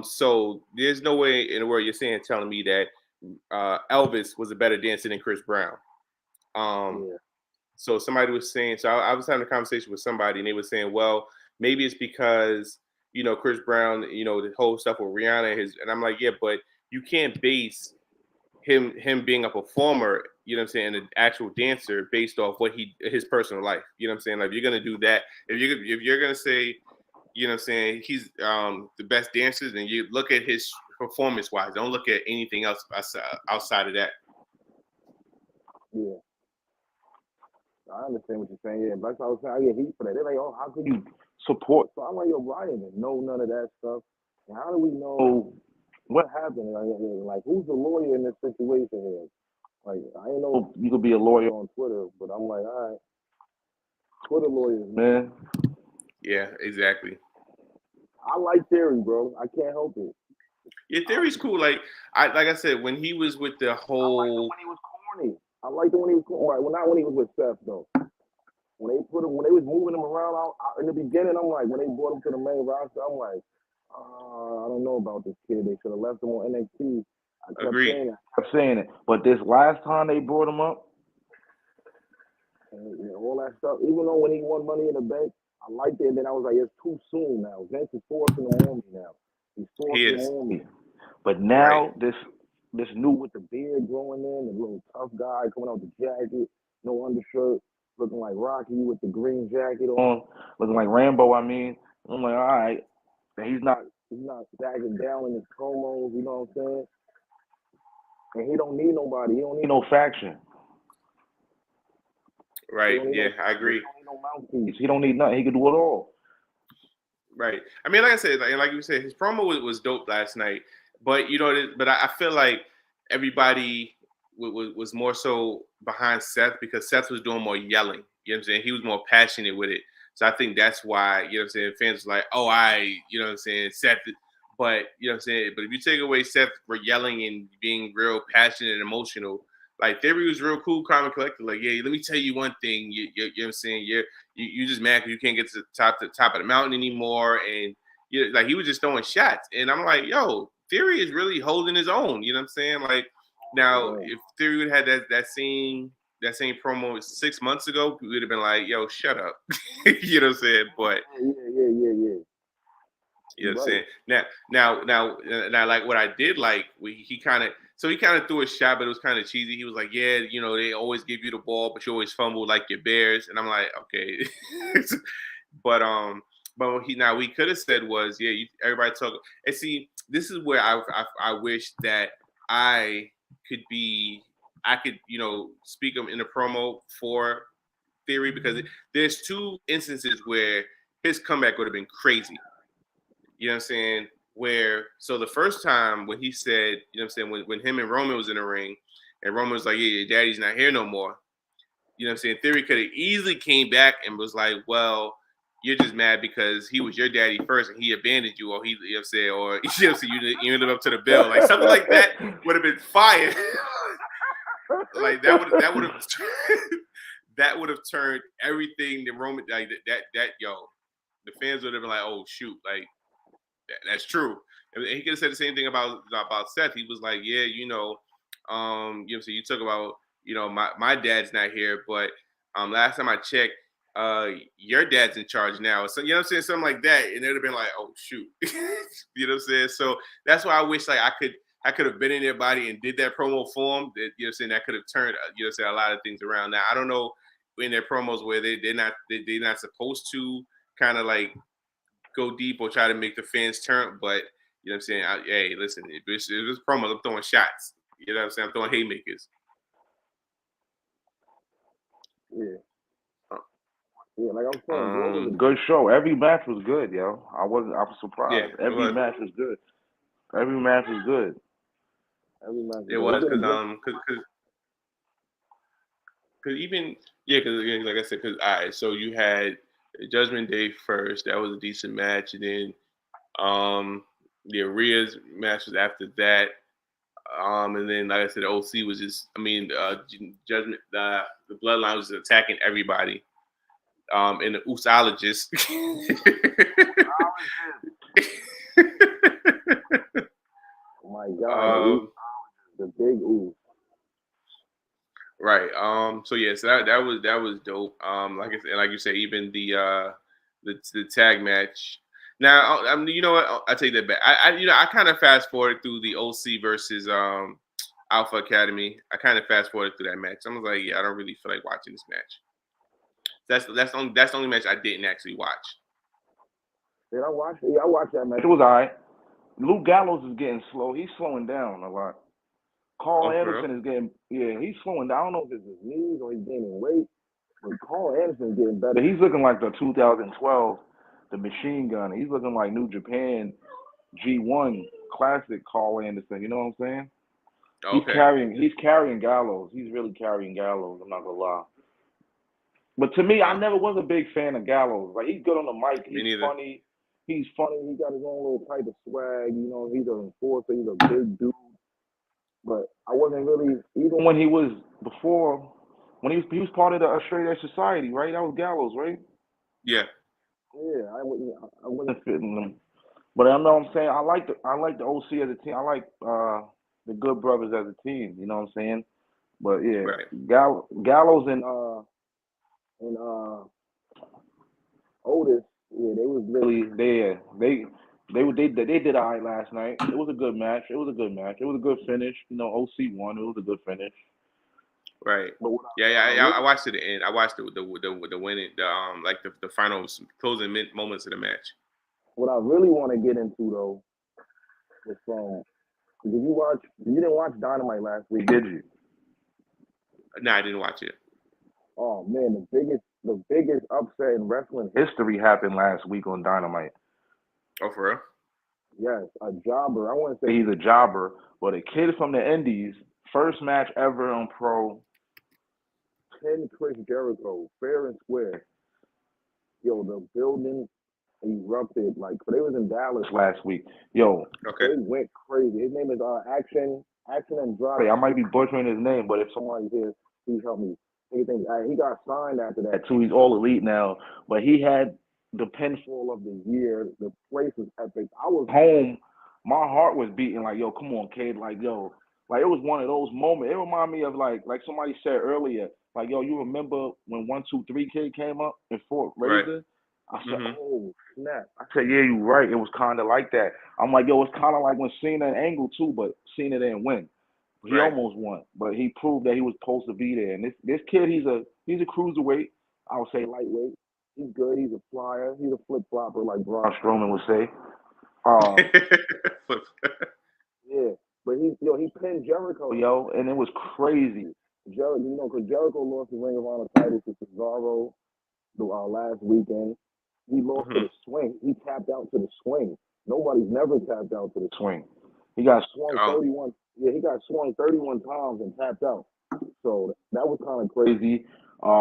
So there's no way in the world you're saying telling me that Elvis was a better dancer than Chris Brown. So somebody was saying, so I was having a conversation with somebody, and they were saying, well, maybe it's because, Chris Brown, the whole stuff with Rihanna, and I'm like, yeah, but you can't base him being a performer, and an actual dancer based off his personal life. You know what I'm saying? Like, if you're gonna do that, if you're gonna say, he's the best dancer, then you look at his performance wise. Don't look at anything else outside of that. Yeah. I understand what you're saying. Yeah, but I was saying, I get heat for that. They're like, oh, how could you support? So I'm like, yo, Ryan didn't know none of that stuff. And how do we know what happened? Like, who's the lawyer in this situation here? Like, I didn't know you could be a lawyer on Twitter, but I'm like, all right, Twitter lawyers, man. Yeah, exactly. I like Theory, bro. I can't help it. Yeah, Theory's cool. Like I said, when he was with the whole, I liked it when he was corny. I liked it when he was corny. Well, not when he was with Seth though. When they was moving him around in the beginning, I'm like, when they brought him to the main roster, I'm like, I don't know about this kid. They should have left him on NXT. I kept saying it. But this last time they brought him up, and all that stuff, even though when he won Money in the Bank, I liked it. And then I was like, it's too soon now. Vince is forcing him on me now. He's forcing him on me. But now this new with the beard growing in, the little tough guy coming out the jacket, no undershirt, looking like Rocky with the green jacket on, looking like Rambo. I mean, I'm like, all right, and he's not sagging down in his promos. You know what I'm saying? And he don't need nobody. He don't need no faction. Right. Yeah, I agree. He don't need no mouthpiece. He don't need nothing. He can do it all. Right. I mean, like I said, like you said, his promo was dope last night. But I feel like everybody was more so behind Seth because Seth was doing more yelling. You know what I'm saying? He was more passionate with it. So I think that's why, you know what I'm saying, fans were like, you know what I'm saying, Seth. But, you know what I'm saying, but if you take away Seth for yelling and being real passionate and emotional, like Theory was real cool, calm and collected. Like, yeah, let me tell you one thing. You know what I'm saying? You just mad because you can't get to the top of the mountain anymore. And like he was just throwing shots. And I'm like, yo, Theory is really holding his own. You know what I'm saying? Like now, if Theory would have had that same promo 6 months ago, we would have been like, yo, shut up. You know what I'm saying? But yeah. You know what I'm saying? Now, like what I did like, he kind of threw a shot, but it was kind of cheesy. He was like, yeah, they always give you the ball, but you always fumble like your Bears. And I'm like, okay. But we could have said was, yeah, everybody talk. And see, this is where I wish that I could speak in a promo for Theory, because there's 2 instances where his comeback would have been crazy. You know what I'm saying? So the first time when he said, you know what I'm saying, when him and Roman was in the ring, and Roman was like, yeah, your daddy's not here no more. You know what I'm saying? Theory could have easily came back and was like, well, you're just mad because he was your daddy first and he abandoned you, or you know what I'm saying, or you know what I'm saying, you live up to the bill. Like something like that would have been fire. Like that would have that would have turned everything the Roman like that the fans would have been like, oh shoot, like that's true. And he could have said the same thing about Seth. He was like, yeah, so you talk about, my dad's not here, but last time I checked, your dad's in charge now. So you know what I'm saying, something like that, and they'd have been like, oh shoot, you know what I'm saying. So that's why I wish like I could have been in their body and did that promo for them. That, that could have turned a lot of things around. Now I don't know in their promos where they're not supposed to kind of like go deep or try to make the fans turn, but you know what I'm saying. Hey, listen, if it's promo, I'm throwing shots. You know what I'm saying? I'm throwing haymakers. Yeah. Yeah, like I'm saying, bro, it was a good show. Every match was good, yo. I was surprised. Yeah, Every match was good. Every match was good. Every match. It was because even because like I said, because so you had Judgment Day first. That was a decent match, and then the Arias match was after that. And then like I said, the OC was just Judgment the Bloodline was just attacking everybody. And the Usologist. Oh my God, the big Us. Right. So that was dope. Like I said, like you said, even the tag match. Now, you know what? I take that back. I kind of fast forward through the OC versus Alpha Academy. I kind of fast forward through that match. I was like, yeah, I don't really feel like watching this match. That's the only match I didn't actually watch. Did I watch it? Yeah, I watched that match. It was all right. Luke Gallows is getting slow. He's slowing down a lot. Carl Anderson is getting, he's slowing down. I don't know if it's his knees or he's gaining weight, but Carl Anderson is getting better. He's looking like the 2012, the Machine Gun. He's looking like New Japan G1 classic Carl Anderson. You know what I'm saying? Okay. He's carrying Gallows. He's really carrying Gallows. I'm not gonna lie. But to me, I never was a big fan of Gallows. Like, he's good on the mic. He's funny. He's funny. He got his own little type of swag. You know, he's an enforcer. He's a big dude. But I wasn't really, even when he was he was part of the Straight Edge Society, right? That was Gallows, right? Yeah. Yeah, I wasn't fitting them. But I know what I'm saying. I like the OC as a team. I like the Good Brothers as a team. You know what I'm saying? But yeah, right. Gallows and Otis, yeah, they was really they did all right last night. It was a good match. It was a good finish. You know, OC won. It was a good finish. Right. I watched it and I watched the winning the final closing moments of the match. What I really want to get into though is you didn't watch Dynamite last week, did you? No, I didn't watch it. Oh man, the biggest upset in wrestling history happened last week on Dynamite. Oh, for real? Yes, a jobber. I want to say he's a jobber, but a kid from the Indies, first match ever on Pro. Pin Chris Jericho, fair and square. Yo, the building erupted. Like, they was in Dallas last week. Yo, okay. It went crazy. His name is Action Andrade. I might be butchering his name, but if somebody here, please help me. He got signed after that too. He's all elite now, but he had the pinfall of the year. The place was epic. I was home. My heart was beating like, yo, come on, kid. Like, yo, like it was one of those moments. It reminded me of like somebody said earlier, like, yo, you remember when 1-2-3 Kid came up in Fort Razor? Right. I said, oh, snap. I said, yeah, you're right. It was kind of like that. I'm like, yo, it's kind of like when Cena and Angle too, but Cena didn't win. He almost won, but he proved that he was supposed to be there. And this kid, he's a cruiserweight. I would say lightweight. He's good. He's a flyer. He's a flip flopper, like Braun Strowman would say. Yeah, but he pinned Jericho, yo, and it was crazy. Because Jericho lost the Ring of Honor title to Cesaro last weekend. He lost to the swing. He tapped out to the swing. Nobody's never tapped out to the swing. He got swung 31. Yeah, he got swung 31 times and tapped out. So that was kind of crazy.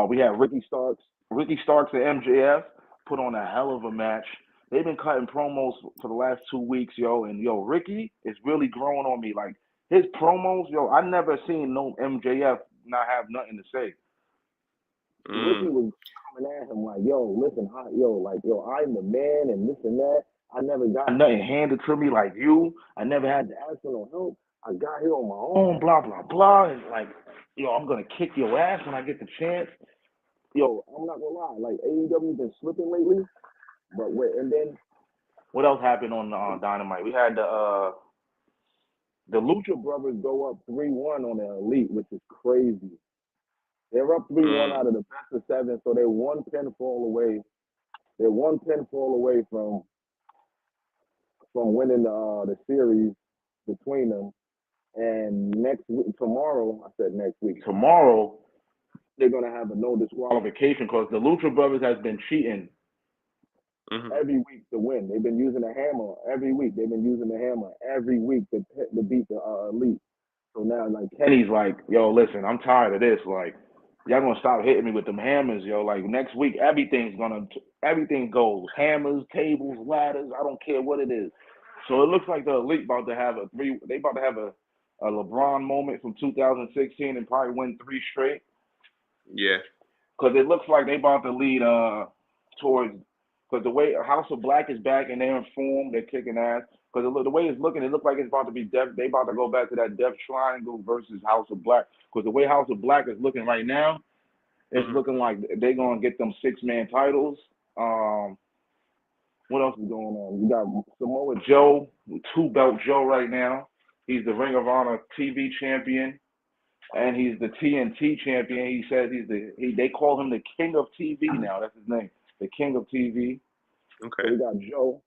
We had Ricky Starks and MJF put on a hell of a match. They've been cutting promos for the last 2 weeks, yo. And, yo, Ricky is really growing on me. Like, his promos, yo, I never seen no MJF not have nothing to say. Ricky was coming at him like, yo, listen, I'm the man and this and that. I never got nothing handed to me like you. I never had to ask for no help. I got here on my own, blah, blah, blah. And like, I'm going to kick your ass when I get the chance. Yo, I'm not going to lie. Like, AEW's been slipping lately. But and then what else happened on Dynamite? We had the Lucha Brothers go up 3-1 on the Elite, which is crazy. They're up 3-1 out of the best of 7, so they're one pinfall away. They're one pinfall away from winning the series between them. And tomorrow, they're gonna have a no disqualification because the Lucha Brothers has been cheating every week to win. They've been using a hammer every week. To beat the Elite. So now, like, Kenny's like, yo, listen, I'm tired of this. Like, y'all gonna stop hitting me with them hammers, yo. Like, next week, everything goes. Hammers, tables, ladders, I don't care what it is. So it looks like the Elite about to have a LeBron moment from 2016 and probably win 3 straight. Yeah. Because it looks like they about to lead towards, because the way House of Black is back and they're in form, they're kicking ass. Because the way it's looking, it looks like it's about to be they about to go back to that Death Triangle versus House of Black. Because the way House of Black is looking right now, it's looking like they're going to get them 6-man titles. What else is going on? You got Samoa Joe, 2-belt Joe right now. He's the Ring of Honor TV champion, and he's the TNT champion. He says they call him the King of TV now. That's his name, the King of TV. Okay. So we got Joe.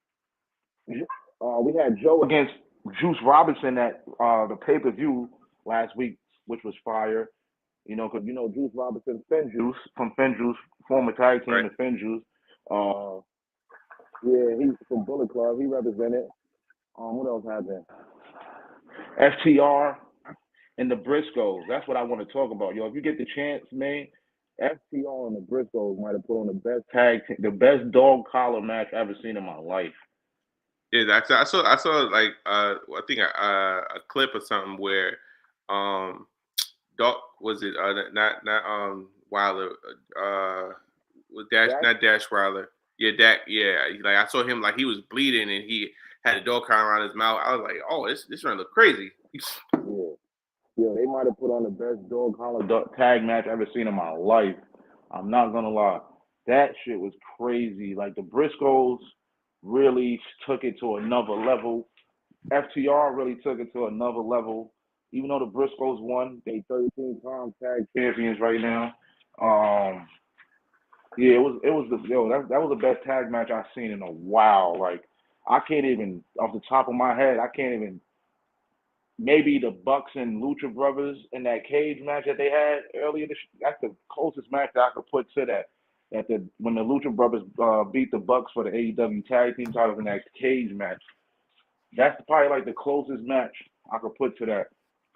We had Joe against Juice Robinson at the pay-per-view last week, which was fire. Because Juice Robinson, FinJuice from FinJuice, former tag team of FinJuice. Yeah, he's from Bullet Club. He represented. What else happened? FTR and the Briscoes. That's what I want to talk about, yo. If you get the chance, man, FTR and the Briscoes might have put on the best dog collar match I've ever seen in my life. Yeah, I saw like I think a clip or something where Doc was it not Wilder was not Dash Wilder. Yeah, Dak. Yeah, like I saw him like he was bleeding and he had a dog collar around his mouth. I was like, oh, this run look crazy. Yeah, they might have put on the best dog collar tag match I've ever seen in my life. I'm not gonna lie, that shit was crazy. Like the Briscoes really took it to another level. FTR really took it to another level. Even though the Briscoes won, they 13-time tag champions right now. Yeah, that was the best tag match I've seen in a while. Like I can't even, off the top of my head, maybe the Bucks and Lucha Brothers in that cage match that they had earlier that's the closest match that I could put to that. When the Lucha Brothers beat the Bucks for the AEW tag team titles in that cage match. That's probably like the closest match I could put to that.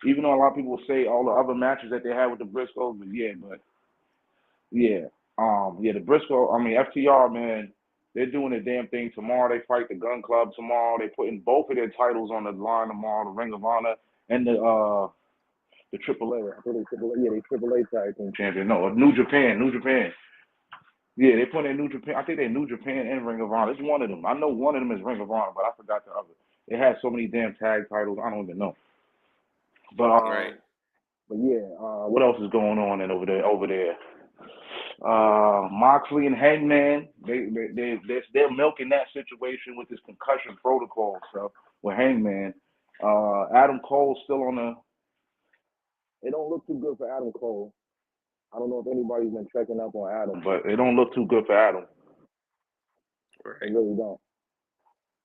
Even though a lot of people say all the other matches that they had with the Briscoes, the FTR, man, they're doing the damn thing tomorrow. They fight the Gun Club tomorrow. They're putting both of their titles on the line tomorrow, the Ring of Honor and the AAA. I think they AAA tag team champion. No, New Japan. Yeah, they put in New Japan. I think they're New Japan and Ring of Honor. It's one of them. I know one of them is Ring of Honor, but I forgot the other. It has so many damn tag titles. I don't even know. But what else is going on over there? Moxley and Hangman, they're milking that situation with this concussion protocol stuff with Hangman. Adam Cole's still on the. It don't look too good for Adam Cole. I don't know if anybody's been checking up on Adam, but it don't look too good for Adam. Right. It really don't.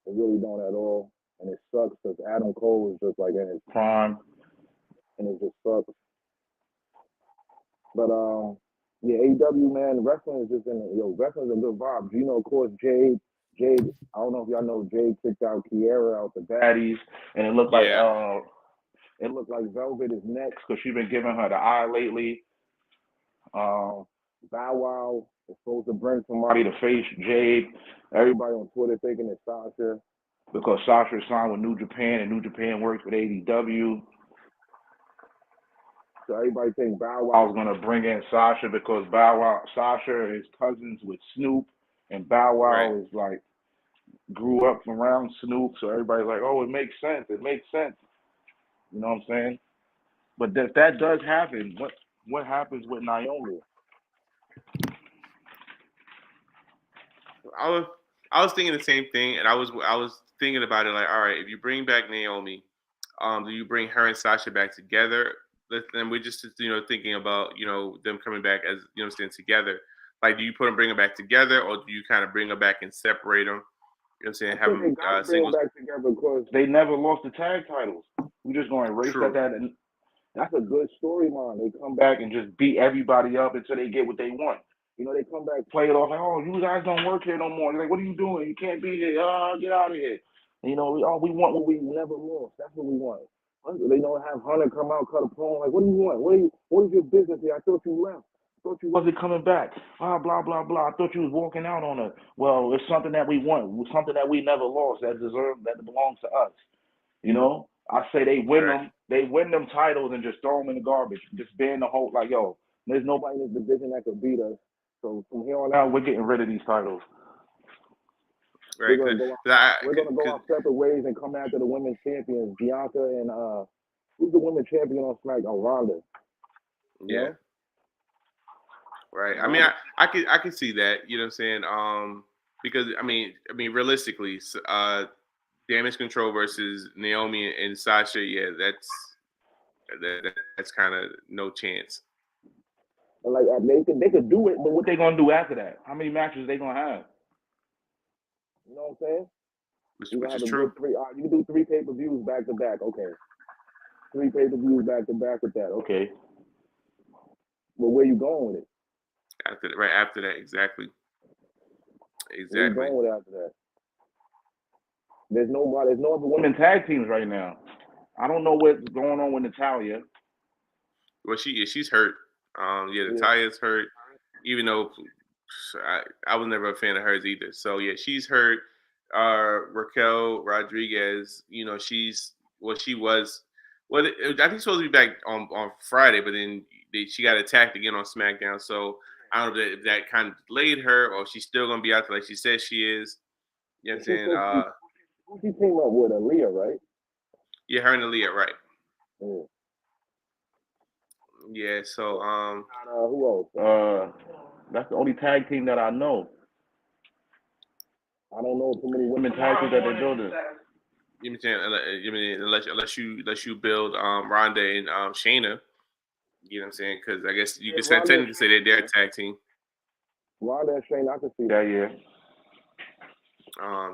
It really don't at all, and it sucks because Adam Cole is just like in his prime, and it just sucks. But AEW, man, wrestling is just wrestling's a good vibe. Of course, Jade. I don't know if y'all know Jade kicked out Kiera out the baddies, and it looked like Velvet is next because she's been giving her the eye lately. Bow Wow is supposed to bring somebody to face Jade. Everybody on Twitter thinking it's Sasha because Sasha signed with New Japan and New Japan works with AEW. So everybody think Bow Wow was gonna bring in Sasha because Sasha is cousins with Snoop, and Bow Wow is like grew up around Snoop. So everybody's like, oh, it makes sense. It makes sense. You know what I'm saying? But if that does happen, what happens with Naomi? I was thinking the same thing, and I was thinking about it like, all right, if you bring back Naomi, do you bring her and Sasha back together? And we're just thinking about them coming back as staying together. Like, do you bring them back together, or do you kind of bring them back and separate them? You know what I'm saying? Have them singles back together because they never lost the tag titles. We're just going to erase that, and that's a good storyline. They come back and just beat everybody up until they get what they want. You know, they come back, play it off like, oh, you guys don't work here no more. They're like, what are you doing? You can't be here. Get out of here. And, we want what we never lost. That's what we want. They don't have Hunter come out, cut a promo. Like, what do you want? What is your business here? I thought you left. I thought you wasn't coming back. Blah, blah, blah. I thought you was walking out on it. Well, it's something that we want. It's something that we never lost that belongs to us. You know? I say they win them titles and just throw them in the garbage. Just ban the whole, like, yo, there's nobody in this division that could beat us. So from here on out, we're getting rid of these titles. Right. We're gonna go our separate ways and come after the women's champions, Bianca and who's the women's champion on SmackDown? Ronda. Yeah. Right. I mean, I can see that. You know what I'm saying? Because I mean, realistically, Damage Control versus Naomi and Sasha. Yeah, that's kind of no chance. Like they could do it, but what they gonna do after that? How many matches they gonna have? You know what I'm saying? Which is true. You can do 3 pay-per-views back to back. Okay. 3 pay-per-views back to back with that. Okay. But where you going with it? After that, exactly. Where you going with it after that? There's no other women tag teams right now. I don't know what's going on with Natalya. Well, she's hurt. Natalya's hurt. Even though I was never a fan of hers either. So yeah, she's hurt. Raquel Rodriguez, she was. Well, I think she's supposed to be back on Friday, but then she got attacked again on SmackDown. So I don't know if that kind of delayed her, or she's still gonna be out there like she says she is. You know what I'm saying? She came up with Aaliyah, right? Yeah, her and Aaliyah, right? Yeah. Yeah. So who else? That's the only tag team that I know. I don't know too many women tag teams that they're building. You mean unless you build Ronda and Shayna, you know what I'm saying? Because I guess you could technically say they're a tag team. Ronda and Shayna, I can see that. Yeah.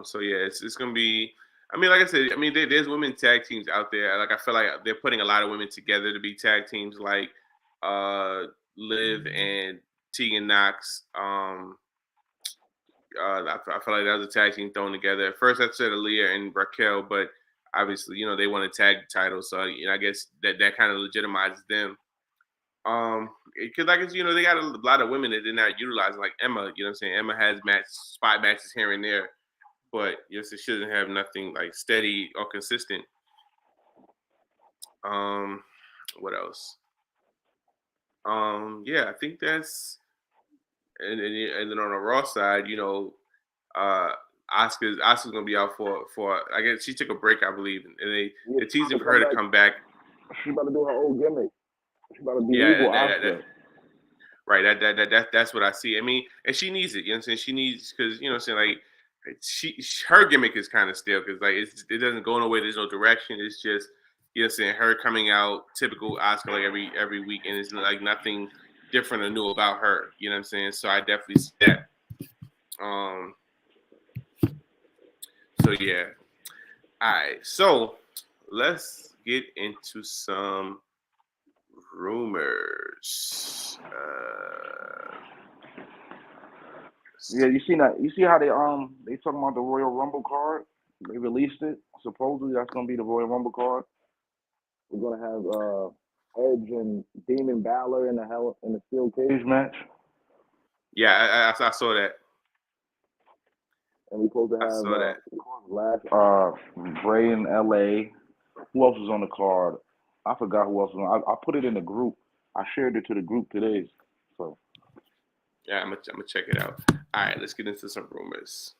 So yeah, it's gonna be. I mean, like I said, there's women tag teams out there. Like I feel like they're putting a lot of women together to be tag teams, like Liv and Tegan Knox. I feel like that was a tag team thrown together. At first, I said Aaliyah and Raquel, but obviously, they want to tag the title, so I guess that kind of legitimizes them. Because they got a lot of women that they're not utilizing, like Emma. You know what I'm saying? Emma has spot matches here and there, but yes, it shouldn't have nothing like steady or consistent. What else? Yeah, I think that's. And then on the Raw side, Asuka's gonna be out for I guess she took a break, I believe, and they're teasing for her to come back. She about to do her old gimmick. She about to be evil Asuka. Right, that's what I see. I mean, and she needs it. You know what I'm saying? She needs because like her gimmick is kind of stale because like it doesn't go nowhere. There's no direction. It's just her coming out typical Asuka like every week, and it's like nothing different or new about her. You know what I'm saying? So I definitely see that. So yeah. All right. So let's get into some rumors. Yeah, you see how they talking about the Royal Rumble card? They released it. Supposedly that's gonna be the Royal Rumble card. We're gonna have Edge and Demon Balor in the steel cage match. Yeah, I saw that. And we're supposed to have Bray in LA. Who else was on the card? I forgot who else was on. I put it in the group. I shared it to the group today. So yeah, I'm gonna check it out. All right, let's get into some rumors.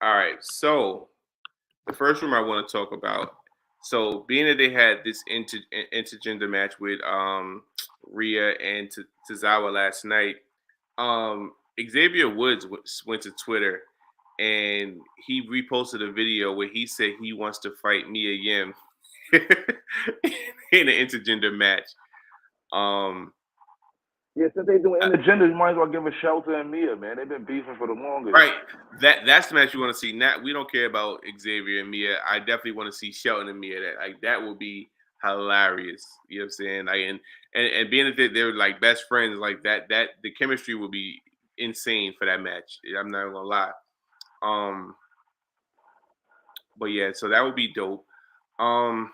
All right, so the first rumor I want to talk about. So, being that they had this intergender match with Rhea and Tozawa last night, Xavier Woods went to Twitter and he reposted a video where he said he wants to fight Mia Yim in an intergender match. yeah, since they doing intergender, you might as well give a Shelter and Mia, man. They've been beefing for the longest. Right. That's the match you want to see. Not we don't care about Xavier and Mia. I definitely want to see Shelton and Mia. That will be hilarious. You know what I'm saying? Like and being that they're like best friends like that the chemistry will be insane for that match. I'm not gonna lie. But yeah, so that would be dope. Another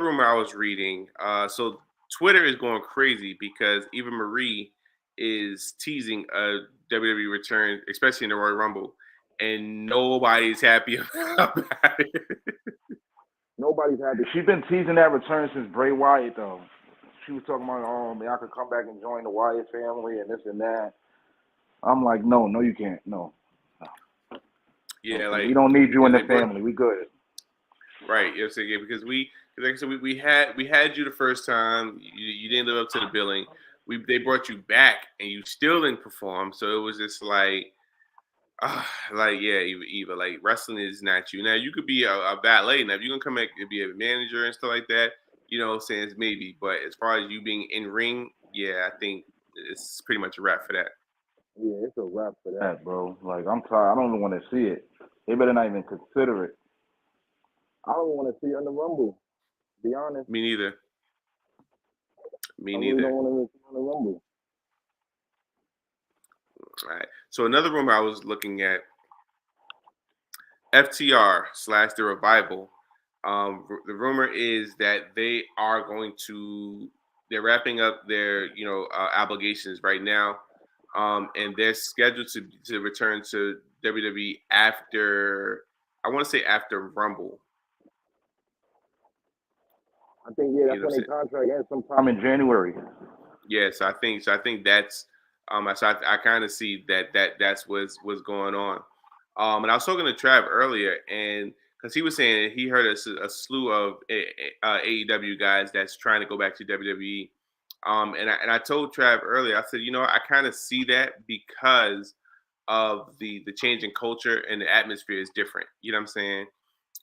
rumor I was reading, so Twitter is going crazy because Eva Marie is teasing a WWE return, especially in the Royal Rumble, and nobody's happy about it. Nobody's happy. She's been teasing that return since Bray Wyatt, though. She was talking about, I could come back and join the Wyatt family and this and that. I'm like, no, you can't. No. Yeah, like we don't need you in the family. We good. Right. You know what I'm saying? Yeah, because like I said, we had you the first time. You didn't live up to the billing. They brought you back and you still didn't perform. So it was just like yeah, Eva, like wrestling is not you. Now you could be a valet. Now if you're gonna come back and be a manager and stuff like that, you know, saying it's maybe. But as far as you being in ring, yeah, I think it's pretty much a wrap for that. Yeah, it's a wrap for that, bro. Like I'm tired. I don't even want to see it. They better not even consider it. I don't want to see her in the Rumble. Be honest. Me neither. I really don't want to see her in the Rumble. All right. So another rumor I was looking at, FTR / The Revival. The rumor is that they're wrapping up their obligations right now, and they're scheduled to return to WWE after, I want to say after Rumble. I think that's when their contract ends sometime in January. Yeah, so I think that's I kind of see that's what's going on. And I was talking to Trav earlier, and because he was saying he heard a slew of AEW guys that's trying to go back to WWE. And I told Trav earlier, I said, I kind of see that because of the change in culture and the atmosphere is different. You know what I'm saying?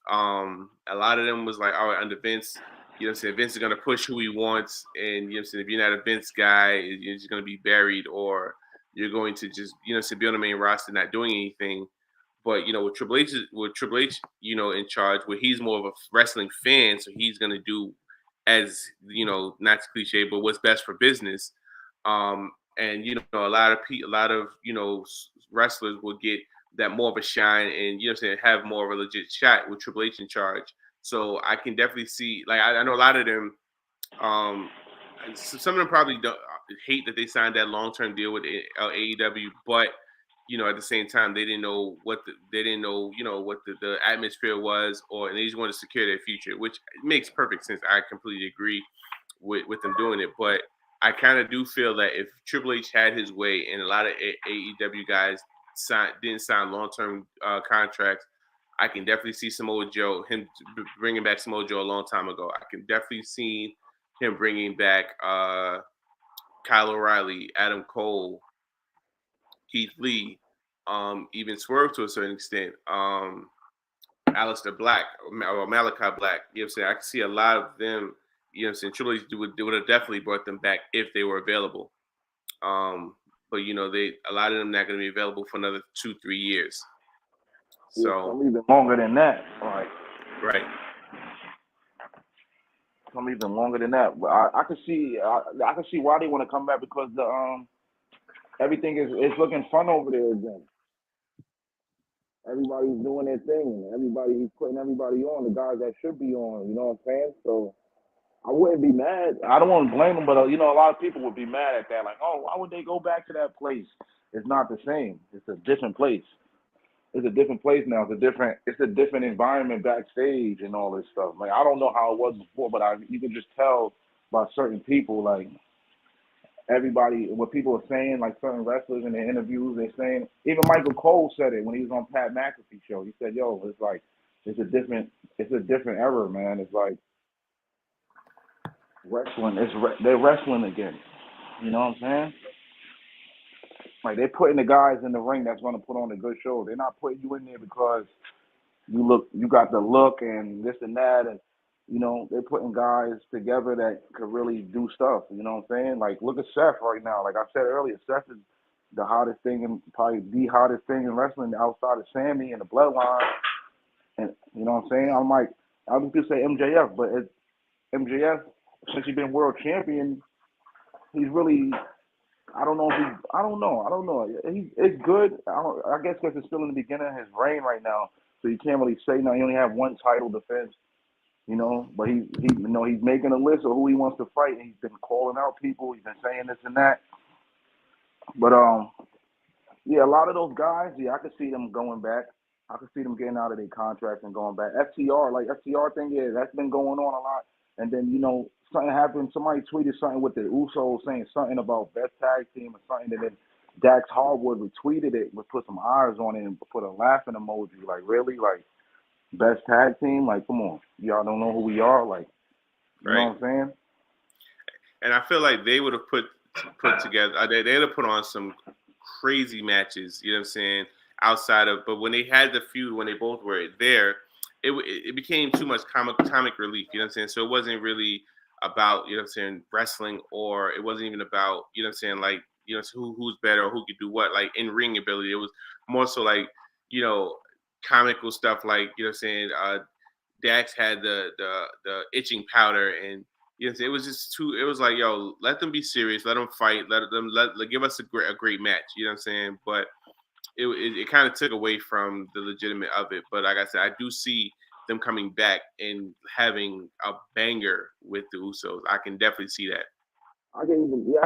A lot of them was like, all right, under Vince, you know what I'm saying, Vince is going to push who he wants. And, you know what I'm saying, if you're not a Vince guy, you're just going to be buried, or you're going to just, be on the main roster not doing anything. But, with Triple H, in charge, where he's more of a wrestling fan, so he's going to do as, not cliche, but what's best for business. And, a lot of wrestlers will get that more of a shine and, have more of a legit shot with Triple H in charge. So I can definitely see, like, I know a lot of them, some of them probably don't hate that they signed that long-term deal with AEW, but, at the same time, they didn't know what the atmosphere was, and they just wanted to secure their future, which makes perfect sense. I completely agree with them doing it, but I kind of do feel that if Triple H had his way and a lot of AEW guys didn't sign long-term contracts, I can definitely see Samoa Joe, him bringing back Samoa Joe a long time ago. I can definitely see him bringing back Kyle O'Reilly, Adam Cole, Keith Lee, even Swerve to a certain extent, Aleister Black or Malachi Black. You know what I'm saying? I can see a lot of them. You know what I'm saying? Triple H would have definitely brought them back if they were available. But a lot of them not going to be available for another 2-3 years. So some even longer than that. Right. Some even longer than that. But I can see why they want to come back, because the everything is looking fun over there again. everybody's doing their thing. He's putting everybody on, the guys that should be on, you know what I'm saying? So I wouldn't be mad. I don't want to blame them, but, a lot of people would be mad at that. Like, oh, why would they go back to that place? It's not the same. It's a different place. It's a different place now. It's a different environment backstage and all this stuff. Like, I don't know how it was before, but you can just tell by certain people, like, everybody, what people are saying, like certain wrestlers in the interviews, they're saying, even Michael Cole said it when he was on Pat McAfee show. He said, yo, it's like, it's a different era, man. It's like wrestling. They're wrestling again. You know what I'm saying? Like, they're putting the guys in the ring that's going to put on a good show. They're not putting you in there because you got the look and this and that, and they're putting guys together that could really do stuff. You know what I'm saying? Like, look at Seth right now. Like I said earlier, Seth is the hottest thing, and probably the hottest thing in wrestling outside of Sammy and the Bloodline. And you know what I'm saying? I'm like, I was gonna say MJF, but MJF, since he's been world champion, he's really, I don't know. It's good. I guess because it's still in the beginning of his reign right now, so you can't really say now. He only have one title defense. But he's making a list of who he wants to fight, and he's been calling out people. He's been saying this and that. But yeah, a lot of those guys, yeah, I could see them going back. I could see them getting out of their contracts and going back. FTR thing, yeah, that's been going on a lot. And then something happened. Somebody tweeted something with the Usos saying something about best tag team or something, and then Dax Harwood retweeted it, put some eyes on it, and put a laughing emoji. Like, really, like. Best tag team, like, come on, y'all don't know who we are, like, you know what I'm saying? And I feel like they would have put together, they'd have put on some crazy matches, you know what I'm saying, outside of, but when they had the feud, when they both were there, it became too much comic relief, you know what I'm saying? So it wasn't really about, you know what I'm saying, wrestling, or it wasn't even about, you know what I'm saying, like, who's better or who could do what, like in ring ability. It was more so like, comical stuff, like, you know what I'm saying, Dax had the itching powder, and it was just it was like, yo, let them be serious, let them fight, let give us a great match, you know what I'm saying? But it kind of took away from the legitimate of it. But like I said, I do see them coming back and having a banger with the Usos. I can definitely see that. I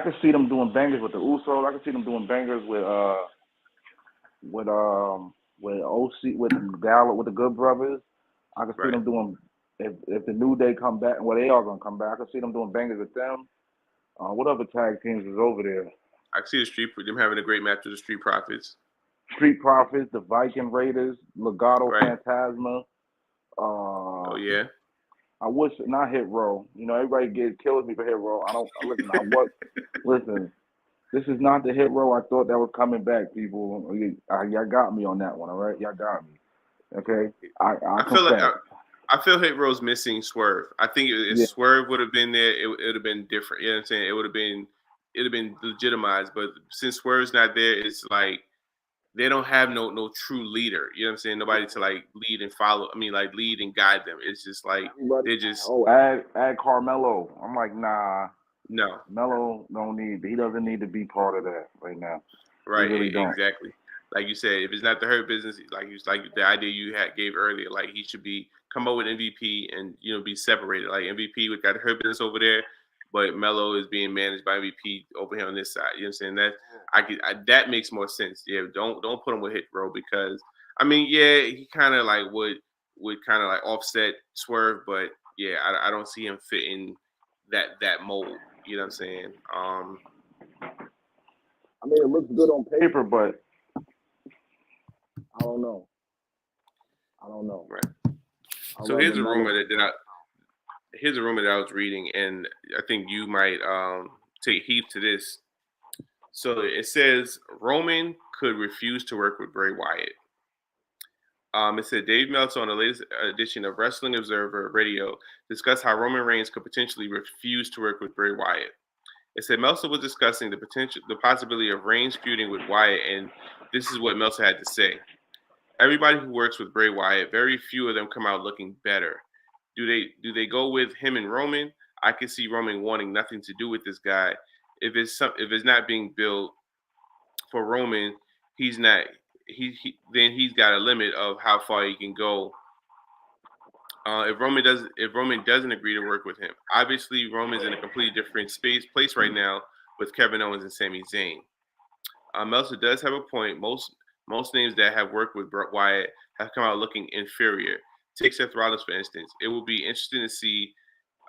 can see them doing bangers with the Usos. I can see them doing bangers with OC, with Gallo, with the Good Brothers. I can see them doing, if the New Day come back, well, they are gonna come back. I can see them doing bangers with them. What other tag teams is over there? I can see them having a great match with the Street Profits. Street Profits, the Viking Raiders, Legado Fantasma. Oh yeah. I wish not Hit Row. Everybody kills me for Hit Row. Listen. This is not the Hit Row I thought that was coming back, people. Y'all got me on that one, all right? Y'all got me. Okay? I feel Hit Row's missing Swerve. I think if Swerve would have been there, it would have been different. You know what I'm saying? It would have been legitimized. But since Swerve's not there, it's like they don't have no true leader. You know what I'm saying? Nobody to like lead and follow. I mean, like lead and guide them. It's just like they're just add Carmelo. I'm like, nah. No. Melo he doesn't need to be part of that right now. Right, really exactly. Like you said, if it's not the Hurt Business, like the idea you gave earlier, like he should come up with MVP and be separated. Like MVP, we got Hurt Business over there, but Melo is being managed by MVP over here on this side. You know what I'm saying? That makes more sense. Yeah, don't put him with Hit Row, because I mean, yeah, he kind of like would kind of like offset Swerve, but yeah, I don't see him fitting that mold. You know what I'm saying? I mean, it looks good on paper, but I don't know. Right. So here's a rumor that I was reading, and I think you might take heed to this. So it says Roman could refuse to work with Bray Wyatt. It said Dave Meltzer on the latest edition of Wrestling Observer Radio discussed how Roman Reigns could potentially refuse to work with Bray Wyatt. It said Meltzer was discussing the possibility of Reigns feuding with Wyatt, and this is what Meltzer had to say. Everybody who works with Bray Wyatt, very few of them come out looking better. Do they go with him and Roman? I can see Roman wanting nothing to do with this guy. If it's not being built for Roman, he's not then he's got a limit of how far he can go. If Roman doesn't agree to work with him, obviously Roman's in a completely different place right now with Kevin Owens and Sami Zayn. Meltzer does have a point. Most names that have worked with Wyatt have come out looking inferior. Take Seth Rollins for instance. It will be interesting to see.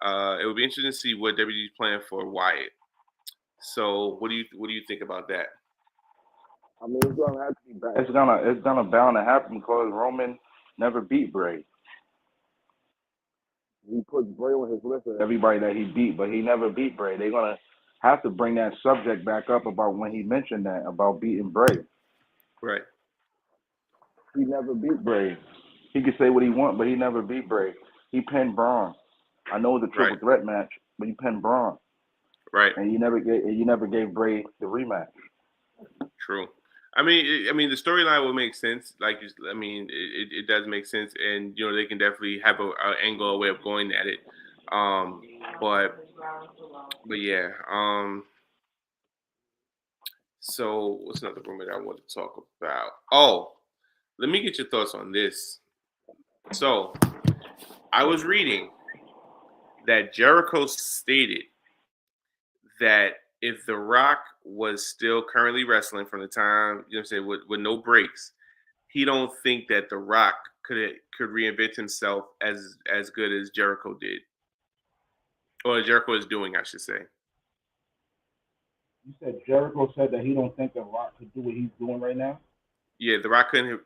What WWE's plan for Wyatt. So, what do you think about that? I mean, it's gonna have to be bad. It's gonna bound to happen because Roman never beat Bray. He puts Bray on his list of Everybody that he beat, but he never beat Bray. They're gonna have to bring that subject back up about when he mentioned that about beating Bray. Right. He never beat Bray. He could say what he wants, but he never beat Bray. He pinned Braun. I know it was a triple threat match, but he pinned Braun. Right. And you never gave Bray the rematch. True. I mean, the storyline will make sense. It does make sense, and they can definitely have an angle, a way of going at it. But yeah. So what's another rumor that I want to talk about? Oh, let me get your thoughts on this. So I was reading that Jericho stated that if The Rock was still currently wrestling from the time, with no breaks, he don't think that The Rock could reinvent himself as good as Jericho did. Or Jericho is doing, I should say. You said Jericho said that he don't think The Rock could do what he's doing right now? Yeah, The Rock couldn't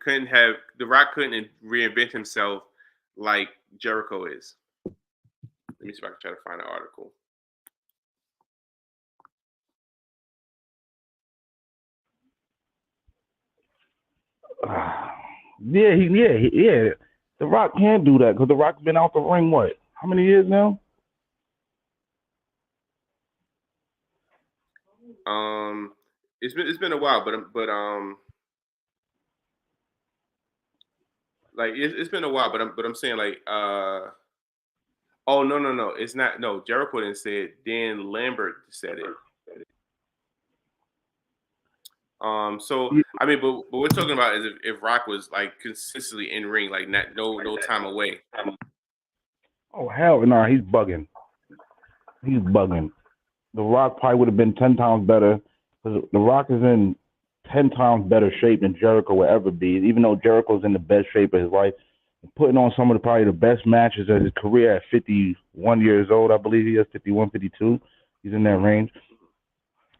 reinvent himself like Jericho is. Let me see if I can try to find an article. Yeah. The Rock can't do that because The Rock's been out the ring how many years now? It's been a while, but it's been a while, but I'm saying oh no, it's not. No, Jericho didn't say it. Dan Lambert said it. So I mean, but what we're talking about is if Rock was consistently in ring, no time away. Oh hell no, he's bugging. He's bugging. The Rock probably would have been 10 times better because The Rock is in 10 times better shape than Jericho will ever be. Even though Jericho's in the best shape of his life, putting on some of probably the best matches of his career at 51 years old, I believe he is 51, 52. He's in that range.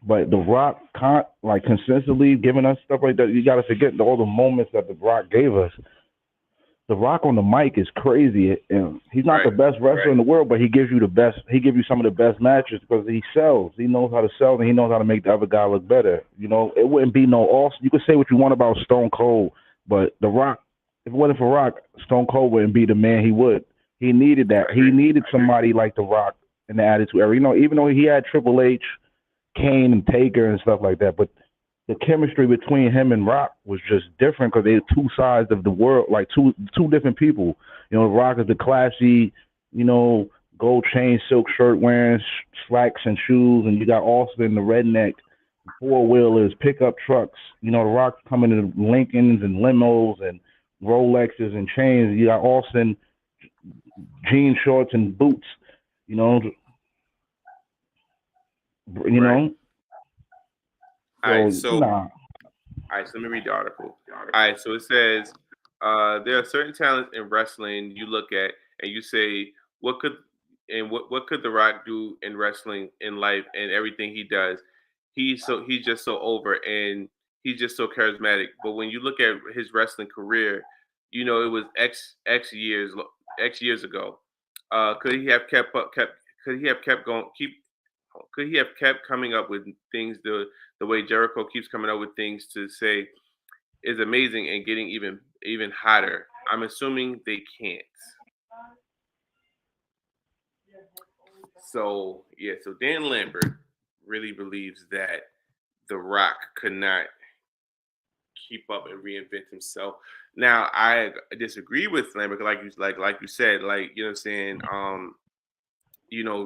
But The Rock can't consistently giving us stuff like that. You got to forget all the moments that The Rock gave us. The Rock on the mic is crazy, and he's not the best wrestler in the world, but he gives you the best. He gives you some of the best matches because he sells. He knows how to sell, and he knows how to make the other guy look better. It wouldn't be no Austin. You could say what you want about Stone Cold, but The Rock, if it wasn't for Rock, Stone Cold wouldn't be the man he would. He needed that. He needed somebody like The Rock in the Attitude Era. Even though he had Triple H, Kane, and Taker and stuff like that, but the chemistry between him and Rock was just different because they're two sides of the world, two different people. Rock is the classy, gold chain, silk shirt wearing, slacks and shoes, and you got Austin, the redneck, four-wheelers, pickup trucks. The Rock coming in Lincolns and limos and Rolexes and chains. You got Austin, jean shorts and boots. All right, so let me read the article. All right, so it says there are certain talents in wrestling you look at and you say, what could The Rock do in wrestling, in life, and everything he does? He's just so over, and he's just so charismatic. But when you look at his wrestling career, it was X years ago. Could he have kept coming up with things the way Jericho keeps coming up with things to say is amazing and getting even hotter? I'm assuming they can't. So Dan Lambert really believes that The Rock could not keep up and reinvent himself. Now I disagree with Lambert, like you said, what I'm saying.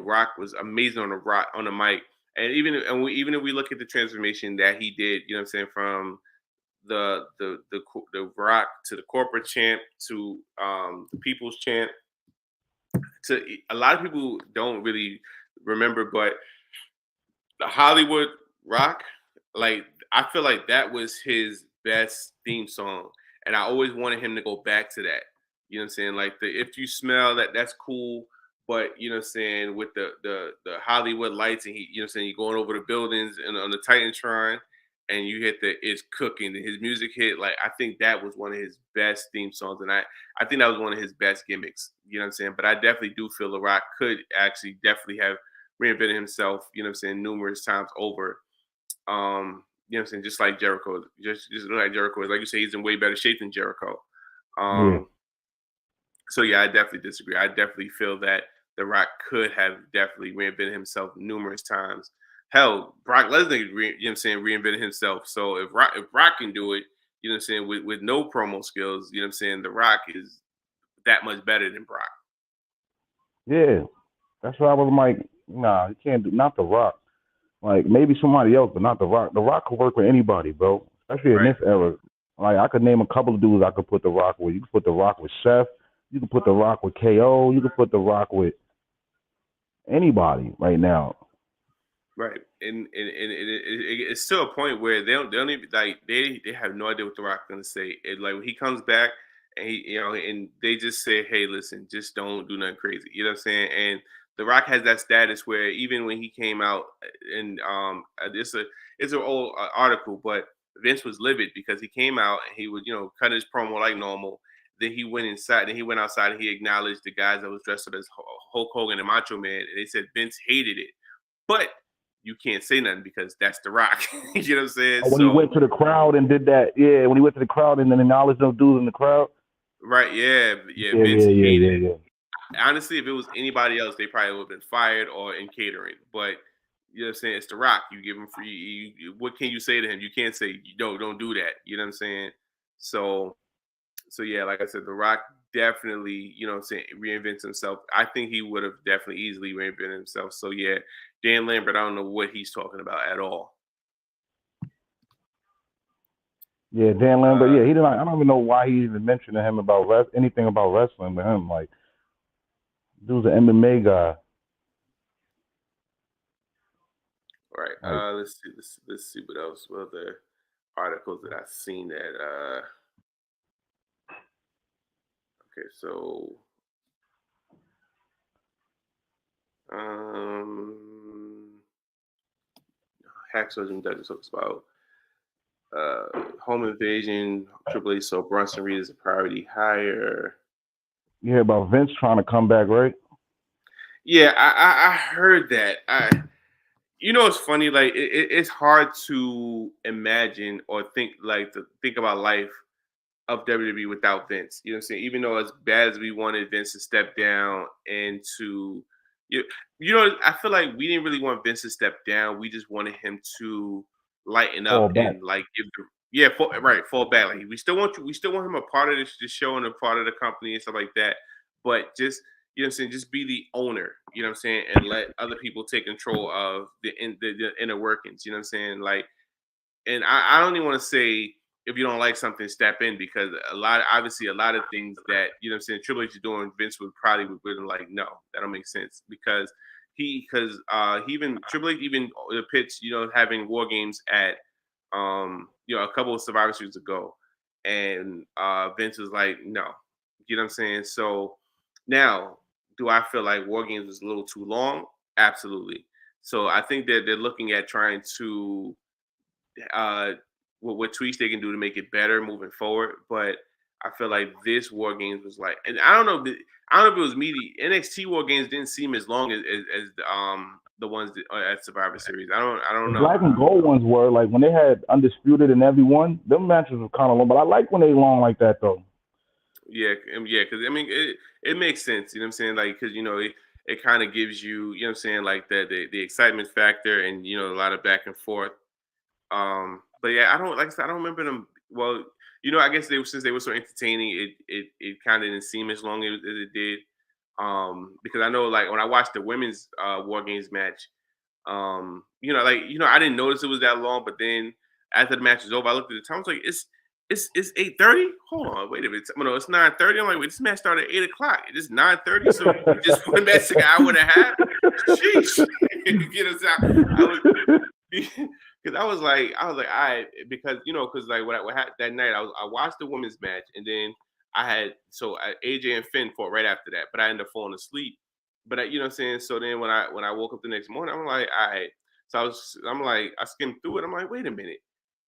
Rock was amazing on the mic. And even if we look at the transformation that he did, what I'm saying, from the Rock to the corporate champ to the people's champ. To a lot of people don't really remember, but the Hollywood Rock, like I feel like that was his best theme song, and I always wanted him to go back to that. You know what I'm saying? Like the If You Smell That, that's cool, but you know what I'm saying, with the Hollywood lights, and he, you know what I'm saying, you going over the buildings and on the Titantron, and you hit the It's Cooking, his music hit. Like I think that was one of his best theme songs, and I think that was one of his best gimmicks. You know what I'm saying? But I definitely do feel The Rock could actually definitely have reinvented himself, you know what I'm saying, numerous times over. You know what I'm saying, just like Jericho. Just like Jericho is. Like you say, he's in way better shape than Jericho. Yeah. So yeah, I definitely disagree. I definitely feel that The Rock could have definitely reinvented himself numerous times. Hell, Brock Lesnar, you know what I'm saying, reinvented himself. So if Rock can do it, you know what I'm saying, with no promo skills, you know what I'm saying, The Rock is that much better than Brock. Yeah. That's why I was like, nah, you can't do not The Rock. Like maybe somebody else, but not The Rock. The Rock could work with anybody, bro. Especially in this era. Like I could name a couple of dudes I could put The Rock with. You could put The Rock with Chef. You could put The Rock with KO. You could put The Rock with anybody right now. Right, and it's to a point where they don't even like they have no idea what The Rock's gonna say. It, like when he comes back and he, you know, and they just say, hey, listen, just don't do nothing crazy. You know what I'm saying? And The Rock has that status where even when he came out, and it's an old article, but Vince was livid because he came out and he would, you know, cut his promo like normal. Then he went inside, then he went outside and he acknowledged the guys that was dressed up as Hulk Hogan and Macho Man. And they said Vince hated it, but you can't say nothing because that's The Rock. You know what I'm saying? When he went to the crowd and did that, yeah, when he went to the crowd and then acknowledged those dudes in the crowd. Right, yeah. Vince hated it. Yeah. Honestly, if it was anybody else, they probably would have been fired or in catering. But you know what I'm saying? It's The Rock. You give him free. What can you say to him? You can't say, don't do that. You know what I'm saying? So yeah, like I said, The Rock definitely, you know what I'm saying, reinvents himself. I think he would have definitely easily reinvented himself. So yeah, Dan Lambert, I don't know what he's talking about at all. Yeah, Dan Lambert. Yeah, he didn't. I don't even know why he even mentioned to him about anything about wrestling with him. Like, dude's an MMA guy. Right. Let's see what else. What other articles that I've seen that. Okay, so Hacksaw Jim Duggan talks about home invasion. Triple H saw Bronson Reed as a priority hire. You hear about Vince trying to come back, right? Yeah, I heard that. You know, it's funny. Like it's hard to imagine or think about life of WWE without Vince. You know what I'm saying? Even though as bad as we wanted Vince to step down and to you know, I feel like we didn't really want Vince to step down. We just wanted him to lighten up and like give the fall back. Like we still want him a part of the show and a part of the company and stuff like that. But just, you know what I'm saying, just be the owner, you know what I'm saying, and let other people take control of the inner workings, you know what I'm saying? Like, and I don't even want to say if you don't like something, step in, because a lot of things that, you know what I'm saying, Triple H is doing, Vince would like, no, that don't make sense, because he even Triple H even pitched, you know, having war games at you know, a couple of Survivor Series ago, and Vince was like, no, you know what I'm saying? So now, do I feel like war games was a little too long? Absolutely. So I think that they're looking at trying to what tweaks they can do to make it better moving forward. But I feel like this War Games was like, and I don't know if it was me. The NXT War Games didn't seem as long as the ones at Survivor Series. I don't know. Black and gold ones were like when they had Undisputed and everyone. Them matches were kind of long, but I like when they long like that though. Yeah, because I mean it makes sense. You know what I'm saying? Like, because you know it kind of gives you, you know what I'm saying, like the excitement factor, and you know, a lot of back and forth. But yeah, like I said, I don't remember them. Well, you know, I guess since they were so entertaining, it kind of didn't seem as long as it did. Because I know, like when I watched the women's War Games match, you know, I didn't notice it was that long, but then after the match was over, I looked at the time. I was like, it's 8:30. Hold on, wait a minute. No, it's 9:30. I'm like, wait, this match started at 8:00. It's 9:30. So you just went back to an hour and a half. Sheesh. Get us out. Because I was like, all right, because like what happened that night, I watched the women's match, and then I had AJ and Finn fought right after that, but I ended up falling asleep. But you know what I'm saying. So then when I woke up the next morning, I'm like, all right. So I skimmed through it. I'm like, wait a minute.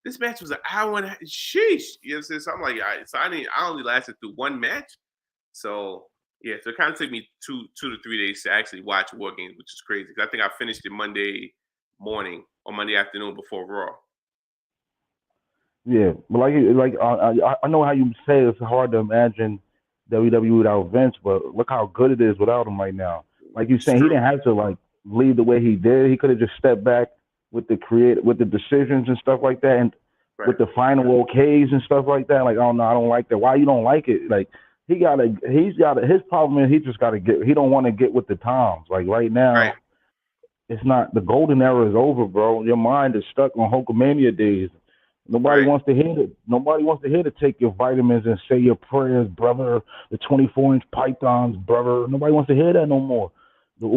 This match was an hour and a half. Sheesh. You know what I'm saying? So I'm like, all right. So I only lasted through one match. So yeah, so it kind of took me two to 3 days to actually watch War Games, which is crazy. Because I think I finished it Monday morning or Monday afternoon before Raw. Yeah, but I know how you say it's hard to imagine WWE without Vince, but look how good it is without him right now. Like you saying, he didn't have to like lead the way he did. He could have just stepped back with the decisions and stuff like that, and with the final OKs and stuff like that. Like, oh no, I don't like that. Why you don't like it? Like his problem is he just gotta he don't want to get with the times. Like right now, it's not, the golden era is over, bro. Your mind is stuck on Hulkamania days. Nobody wants to hear it. Nobody wants to hear to take your vitamins and say your prayers, brother. The 24-inch pythons, brother. Nobody wants to hear that no more. The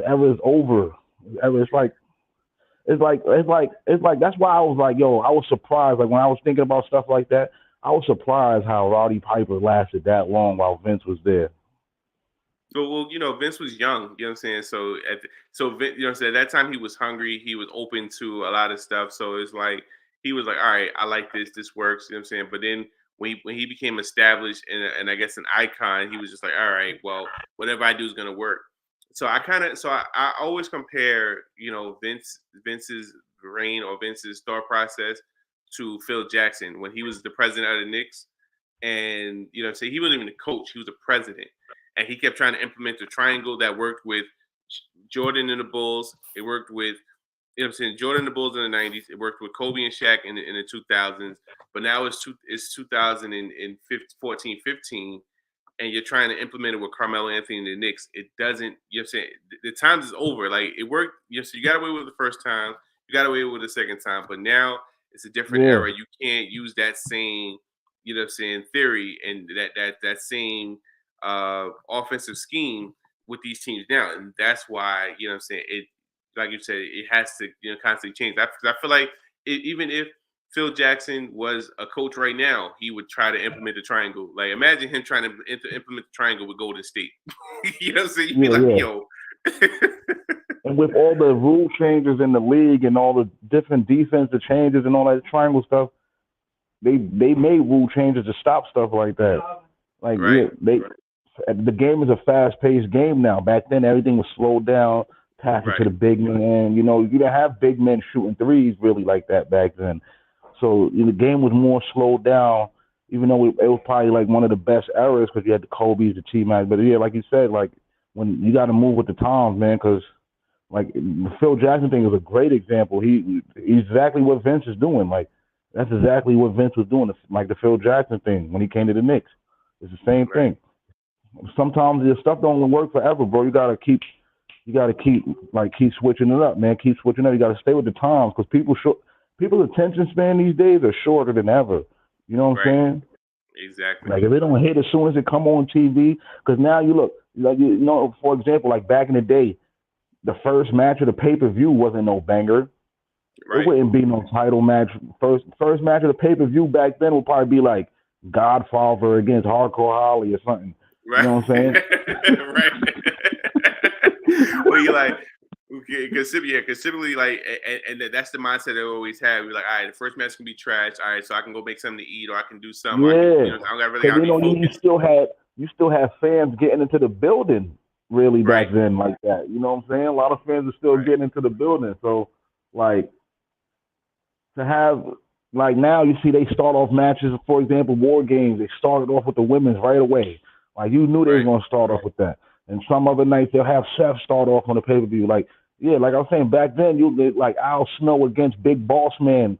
era is over. It's like that's why I was like, yo, I was surprised. Like when I was thinking about stuff like that, I was surprised how Roddy Piper lasted that long while Vince was there. So, Vince was young, you know what I'm saying? So, Vince, you know what I'm saying? At that time, he was hungry. He was open to a lot of stuff. So, it's like, he was like, all right, I like this. This works, you know what I'm saying? But then when he became established and I guess an icon, he was just like, all right, well, whatever I do is going to work. So, I always compare, Vince's reign or Vince's thought process to Phil Jackson when he was the president of the Knicks. And, you know what I'm saying? He wasn't even the coach. He was the president. And he kept trying to implement the triangle that worked with Jordan and the Bulls. It worked with, Jordan and the Bulls in the 90s. It worked with Kobe and Shaq in the 2000s. But now it's 2014, 15, and you're trying to implement it with Carmelo Anthony and the Knicks. It doesn't, you know what I'm saying? The times is over. Like, it worked. So you got away with it the first time. You got away with it the second time. But now it's a different era. You can't use that same, theory and that same offensive scheme with these teams now, and that's why it, like you said, it has to constantly change. I feel like even if Phil Jackson was a coach right now, he would try to implement the triangle. Like imagine him trying to implement the triangle with Golden State. You know what I'm saying? You'd be like, yo. And with all the rule changes in the league and all the different defensive changes and all that triangle stuff, they made rule changes to stop stuff like that. Like the game is a fast-paced game now. Back then, everything was slowed down, passing to the big man. You didn't have big men shooting threes really like that back then. So the game was more slowed down, even though it was probably like one of the best eras because you had the Kobe's, the T-Mac. But yeah, like you said, like when you got to move with the times, man, because like the Phil Jackson thing is a great example. He's exactly what Vince is doing. Like that's exactly what Vince was doing, like the Phil Jackson thing when he came to the Knicks. It's the same thing. Sometimes your stuff don't work forever, bro. You gotta keep switching it up, man. Keep switching up. You gotta stay with the times because people's attention span these days are shorter than ever. You know what I'm saying? Exactly. Like if they don't hit as soon as it come on TV, because now you look, like for example, like back in the day, the first match of the pay-per-view wasn't no banger. It wouldn't be no title match. First match of the pay-per-view back then would probably be like Godfather against Hardcore Holly or something. Right. You know what I'm saying? Right. Well, you're like, okay, because typically, like, and that's the mindset they always have. We're like, all right, the first match can be trash. All right, so I can go make something to eat, or I can do something. Yeah. You still have fans getting into the building really back then like that. You know what I'm saying? A lot of fans are still getting into the building. So, like, to have. Like now, you see they start off matches, for example, War Games. They started off with the women's right away. Like you knew they were going to start off with that. And some other nights they'll have Seth start off on the pay-per-view. Like I was saying back then, you get like Al Snow against Big Boss Man,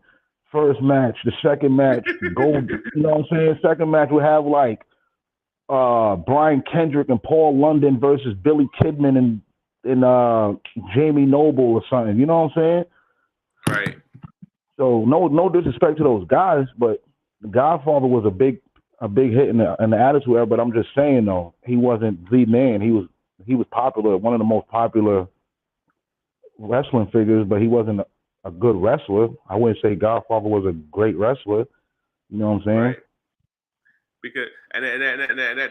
first match. The second match, gold. You know what I'm saying? Second match we have like Brian Kendrick and Paul London versus Billy Kidman and Jamie Noble or something. You know what I'm saying? Right. So no disrespect to those guys, but the Godfather was a big hit in the Attitude Era. But I'm just saying though, he wasn't the man. He was popular, one of the most popular wrestling figures, but he wasn't a good wrestler. I wouldn't say Godfather was a great wrestler. You know what I'm saying? Right. Because and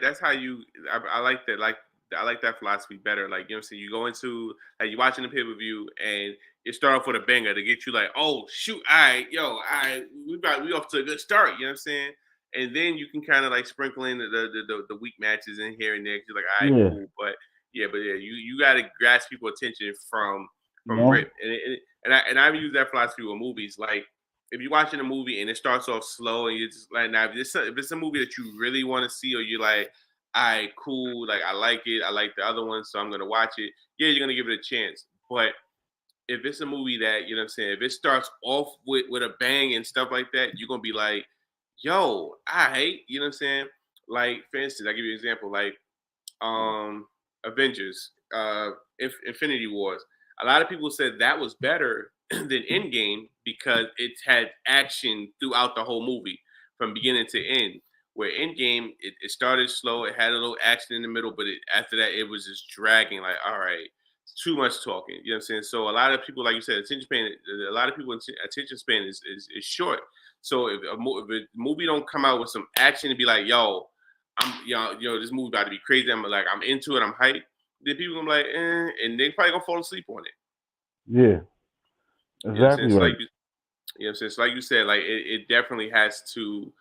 that's how you. I like that. Like I like that philosophy better. Like, you know what I'm saying? You go into, like, you're watching the pay-per-view and you start off with a banger to get you like, oh shoot, all right, we off to a good start. You know what I'm saying? And then you can kind of like sprinkle in the weak matches in here and there. You're like, all right, Yeah. cool. But you got to grasp people's attention from No. rip. And I've used that philosophy with movies. Like, if you're watching a movie and it starts off slow and you're just like, now if it's a movie that you really want to see, or you're like, all right, cool, like I like it, I like the other one, so I'm gonna watch it. Yeah, you're gonna give it a chance. But if it's a movie that, you know what I'm saying, if it starts off with a bang and stuff like that, you're gonna be like, yo, I hate, you know what I'm saying? Like, for instance, I'll give you an example, like Avengers, Infinity Wars. A lot of people said that was better than Endgame because it had action throughout the whole movie from beginning to end. Where Endgame, it started slow, it had a little action in the middle, but after that, it was just dragging. Like, all right, it's too much talking. You know what I'm saying? So a lot of people, like you said, attention span. A lot of people attention span is short. So if a movie don't come out with some action and be like, yo, this movie about to be crazy. I'm into it. I'm hyped. Then people gonna be like, and they probably gonna fall asleep on it. Yeah. Exactly, you know what I'm saying? right. So you know what I'm saying? So like you said, like it definitely has to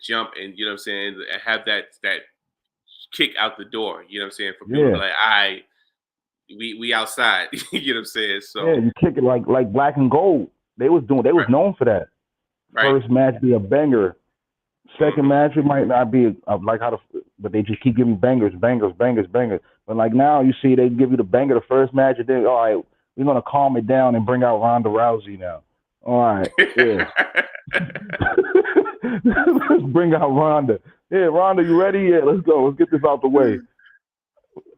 jump and, you know what I'm saying, and have that kick out the door, you know what I'm saying, for people to be like, we outside, you know what I'm saying? So yeah, you kick it like Black and Gold. They was right, known for that. right. First match be a banger. Second match it might not be but they just keep giving bangers. But like now you see they give you the banger the first match, and then all right, we're gonna calm it down and bring out Ronda Rousey now. All right, yeah. Let's bring out Ronda. Yeah, Ronda, you ready? Yeah, let's go. Let's get this out the way.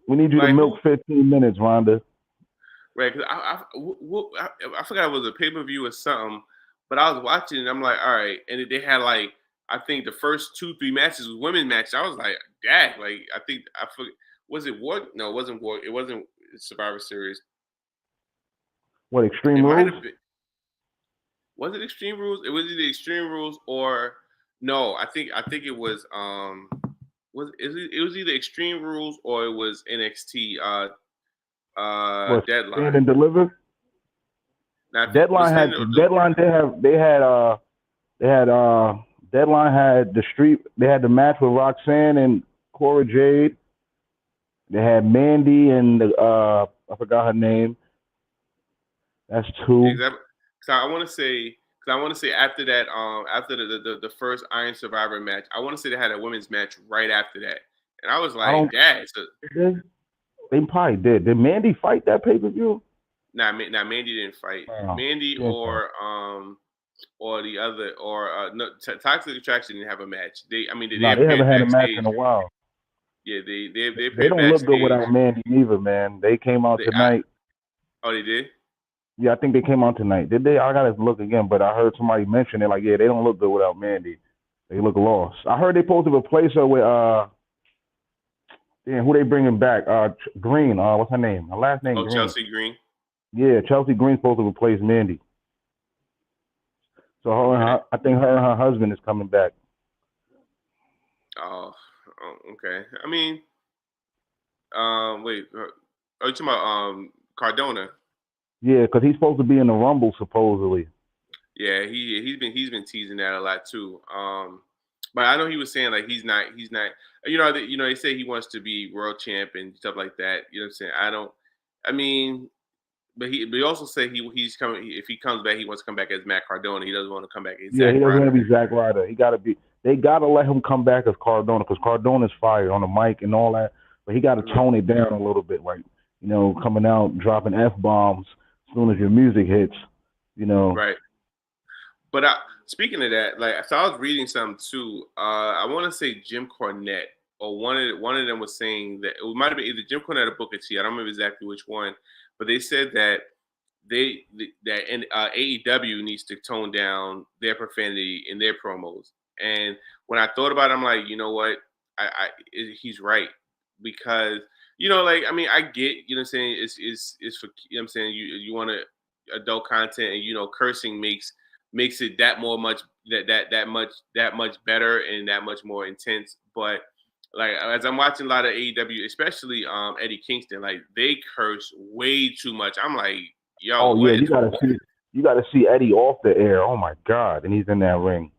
We need you to milk 15 minutes, Ronda. Right, because I forgot it was a pay-per-view or something, but I was watching and I'm like, all right, and they had like, I think the first 2-3 matches was women's matches. I was like, dang, like I forget, was it War? No, it wasn't War. It wasn't Survivor Series. What, Extreme It might Rules? have been. Was it Extreme Rules? It was either Extreme Rules or no. I think it was it was either Extreme Rules or it was NXT Deadline. Stand and Deliver? Now, Deadline had Deadline had the street. They had the match with Roxanne and Cora Jade. They had Mandy and I forgot her name. That's 2. Exactly. So I want to say after that, after the first Iron Survivor match, I want to say they had a women's match right after that, and I was like, they probably did. Did Mandy fight that pay-per-view? Nah, Mandy didn't fight. Mandy or the other Toxic Attraction didn't have a match. They haven't had a match in a while. Yeah, they don't look good without Mandy either, man. They came out tonight. They did? Yeah, I think they came out tonight. Did they? I gotta look again, but I heard somebody mention it. Like, yeah, they don't look good without Mandy. They look lost. I heard they supposed to replace her with who they bringing back? Green. What's her name? Her last name. Oh, Green. Chelsea Green. Yeah, Chelsea Green's supposed to replace Mandy. So I think her and her husband is coming back. Oh, okay. I mean, wait. Are you talking about Cardona? Yeah, because he's supposed to be in the Rumble supposedly. Yeah, he's been teasing that a lot too. But I know he was saying like he's not. You know, they say he wants to be world champ and stuff like that. You know what I'm saying? But he also said he's coming. If he comes back, he wants to come back as Matt Cardona. He doesn't want to come back as Zack he doesn't Ryder. want to be Zack Ryder. They gotta let him come back as Cardona because Cardona's fire on the mic and all that. But he got to tone it down a little bit, like coming out dropping F-bombs as soon as your music hits. Right. But speaking of that, like, so I was reading something too. I want to say Jim Cornette or one of them was saying that it might have been either Jim Cornette or Booker T. I don't remember exactly which one, but they said that AEW needs to tone down their profanity in their promos. And when I thought about it, I'm like, you know what? He's right, because like, I mean, I get, what I'm saying, it's for, what I'm saying, you want adult content, and cursing makes it that much better and that much more intense. But like, as I'm watching a lot of AEW, especially Eddie Kingston, like, they curse way too much. I'm like, yo, Oh yeah, you gotta see Eddie off the air. Oh my God, and he's in that ring.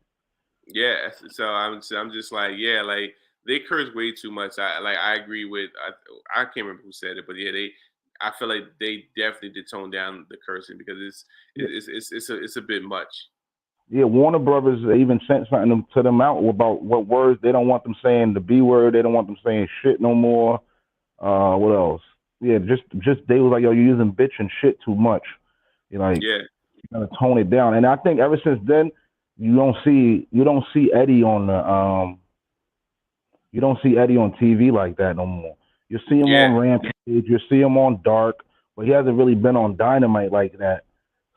Yeah, so I'm just like, yeah, like, they curse way too much. I agree with, I can't remember who said it, but yeah, I feel like they definitely did tone down the cursing, because it's a bit much. Yeah, Warner Brothers even sent something to them out about what words they don't want them saying, the B word. They don't want them saying shit no more. What else? Yeah, just they was like, yo, you're using bitch and shit too much. You're like, Yeah, you gotta tone it down. And I think ever since then, you don't see Eddie on TV like that no more. You see him on Rampage, you see him on Dark, but he hasn't really been on Dynamite like that.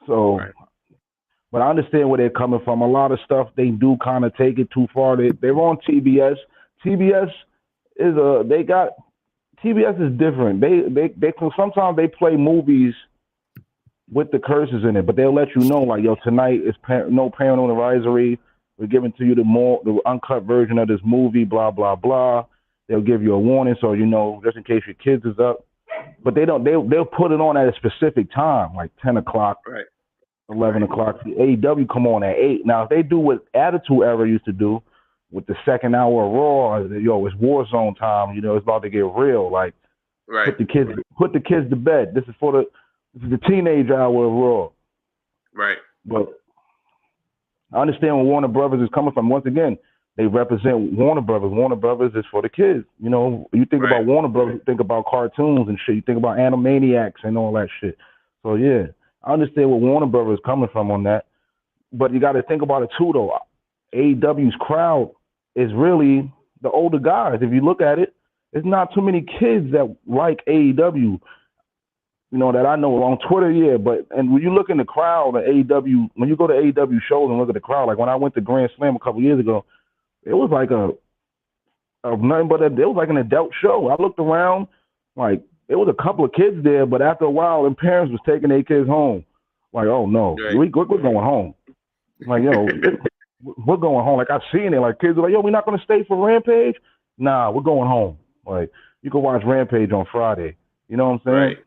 So, right. But I understand where they're coming from. A lot of stuff they do kind of take it too far. They're on TBS. TBS is different. They sometimes they play movies with the curses in it, but they'll let you know, like, yo, tonight is no Paranormal Advisory. We're giving to you the uncut version of this movie, blah blah blah. They'll give you a warning, so just in case your kids is up. But they don't. They'll put it on at a specific time, like 10 o'clock, right, 11 o'clock. The AEW come on at 8. Now, if they do what Attitude Era used to do with the second hour of Raw, it's war zone time. It's about to get real. Like, right. Put the kids to bed. This is the teenage hour of Raw. Right. But I understand where Warner Brothers is coming from. Once again, they represent Warner Brothers. Warner Brothers is for the kids. You think about Warner Brothers, you think about cartoons and shit. You think about Animaniacs and all that shit. So, yeah, I understand where Warner Brothers is coming from on that. But you got to think about it, too, though. AEW's crowd is really the older guys. If you look at it, there's not too many kids that like AEW. That I know on Twitter, yeah. And when you look in the crowd at AEW, when you go to AEW shows and look at the crowd, like when I went to Grand Slam a couple years ago, it was like it was like an adult show. I looked around, like, it was a couple of kids there, but after a while, their parents was taking their kids home. Like, oh no, we're going home. Like, yo, we're going home. Like, I've seen it. Like, kids are like, yo, we're not going to stay for Rampage. Nah, we're going home. Like, you can watch Rampage on Friday. You know what I'm saying? Right.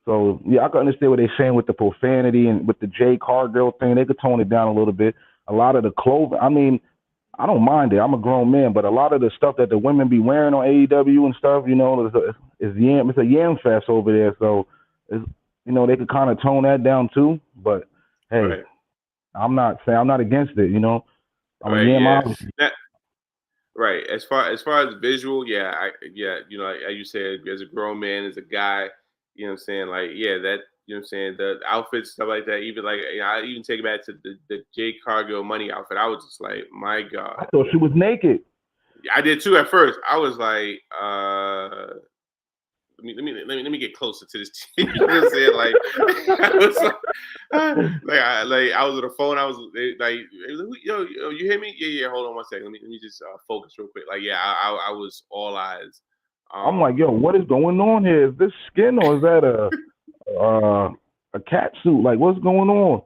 So, yeah, I can understand what they're saying with the profanity and with the Jay Cargill thing. They could tone it down a little bit. A lot of the clothing, I mean, I don't mind it. I'm a grown man, but a lot of the stuff that the women be wearing on AEW and stuff, it's a yam fest over there. So, they could kind of tone that down too. But, hey, I'm not against it, I'm a yam. Right. As far as visual, like you said, as a grown man, as a guy, you know what I'm saying? Like, yeah, that, you know what I'm saying? The outfits, stuff like that, even like, I even take it back to the Jade Cargill money outfit. I was just like, my God. I thought she was naked. I did too at first. I was like, let me get closer to this. You know what I'm saying? Like, I was on the phone. I was like, yo, you hear me? Yeah. Hold on one second. Let me just focus real quick. Like, yeah, I was all eyes. I'm like, yo, what is going on here? Is this skin or is that a cat suit? Like, what's going on?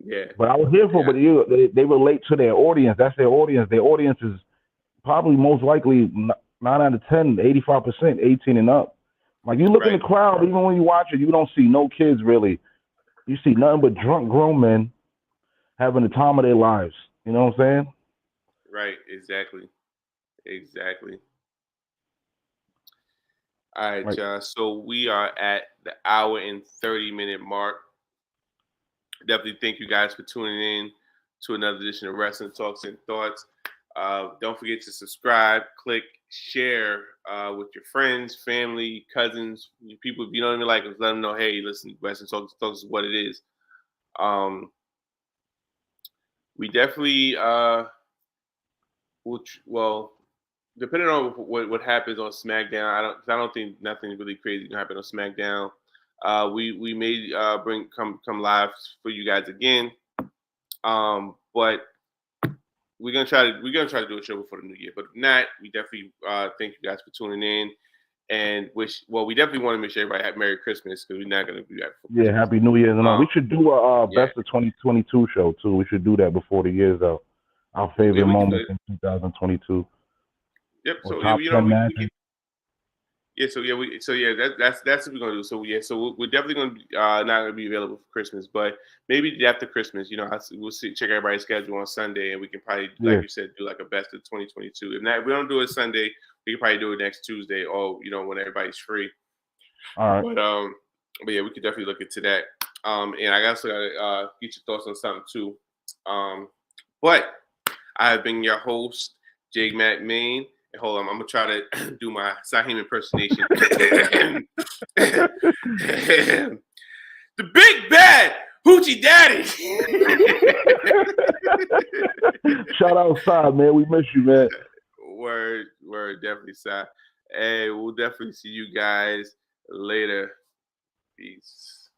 Yeah. But I was here for, but they relate to their audience. That's their audience. Their audience is probably most likely 9 out of 10, 85%, 18 and up. Like, you look in the crowd, even when you watch it, you don't see no kids really. You see nothing but drunk grown men having the time of their lives. You know what I'm saying? Right. Exactly. All right, y'all. So we are at the hour and 30-minute mark. Definitely thank you guys for tuning in to another edition of Wrestling Talks and Thoughts. Don't forget to subscribe, click, share with your friends, family, cousins, people. If you don't even like us, let them know, hey, listen, Wrestling Talks and Thoughts is what it is. We definitely, depending on what happens on SmackDown, I don't think nothing really crazy gonna happen on SmackDown. We may come live for you guys again. But we're gonna try to do a show before the new year. But if not, we definitely thank you guys for tuning in. And we definitely want to make sure everybody have Merry Christmas because we're not going to be back for Christmas. Yeah, Happy New Year's. We should do a Best of 2022 show, too. We should do that before the year's out. Our favorite moments in 2022. Yep. So, that's what what we're going to do. So we're definitely going to be not going to be available for Christmas, but maybe after Christmas, we'll check everybody's schedule on Sunday, and we can probably, like you said, do like a Best of 2022. If we don't do it Sunday, we can probably do it next Tuesday or, when everybody's free. All right. But yeah, we could definitely look into that. And I also got to get your thoughts on something too. But I have been your host, Jake Matt Main. And hold on, I'm going to try to do my Saheem impersonation. The big bad Hoochie Daddy. Shout out, Side, man. We miss you, man. Word, definitely, Side. Hey, we'll definitely see you guys later. Peace.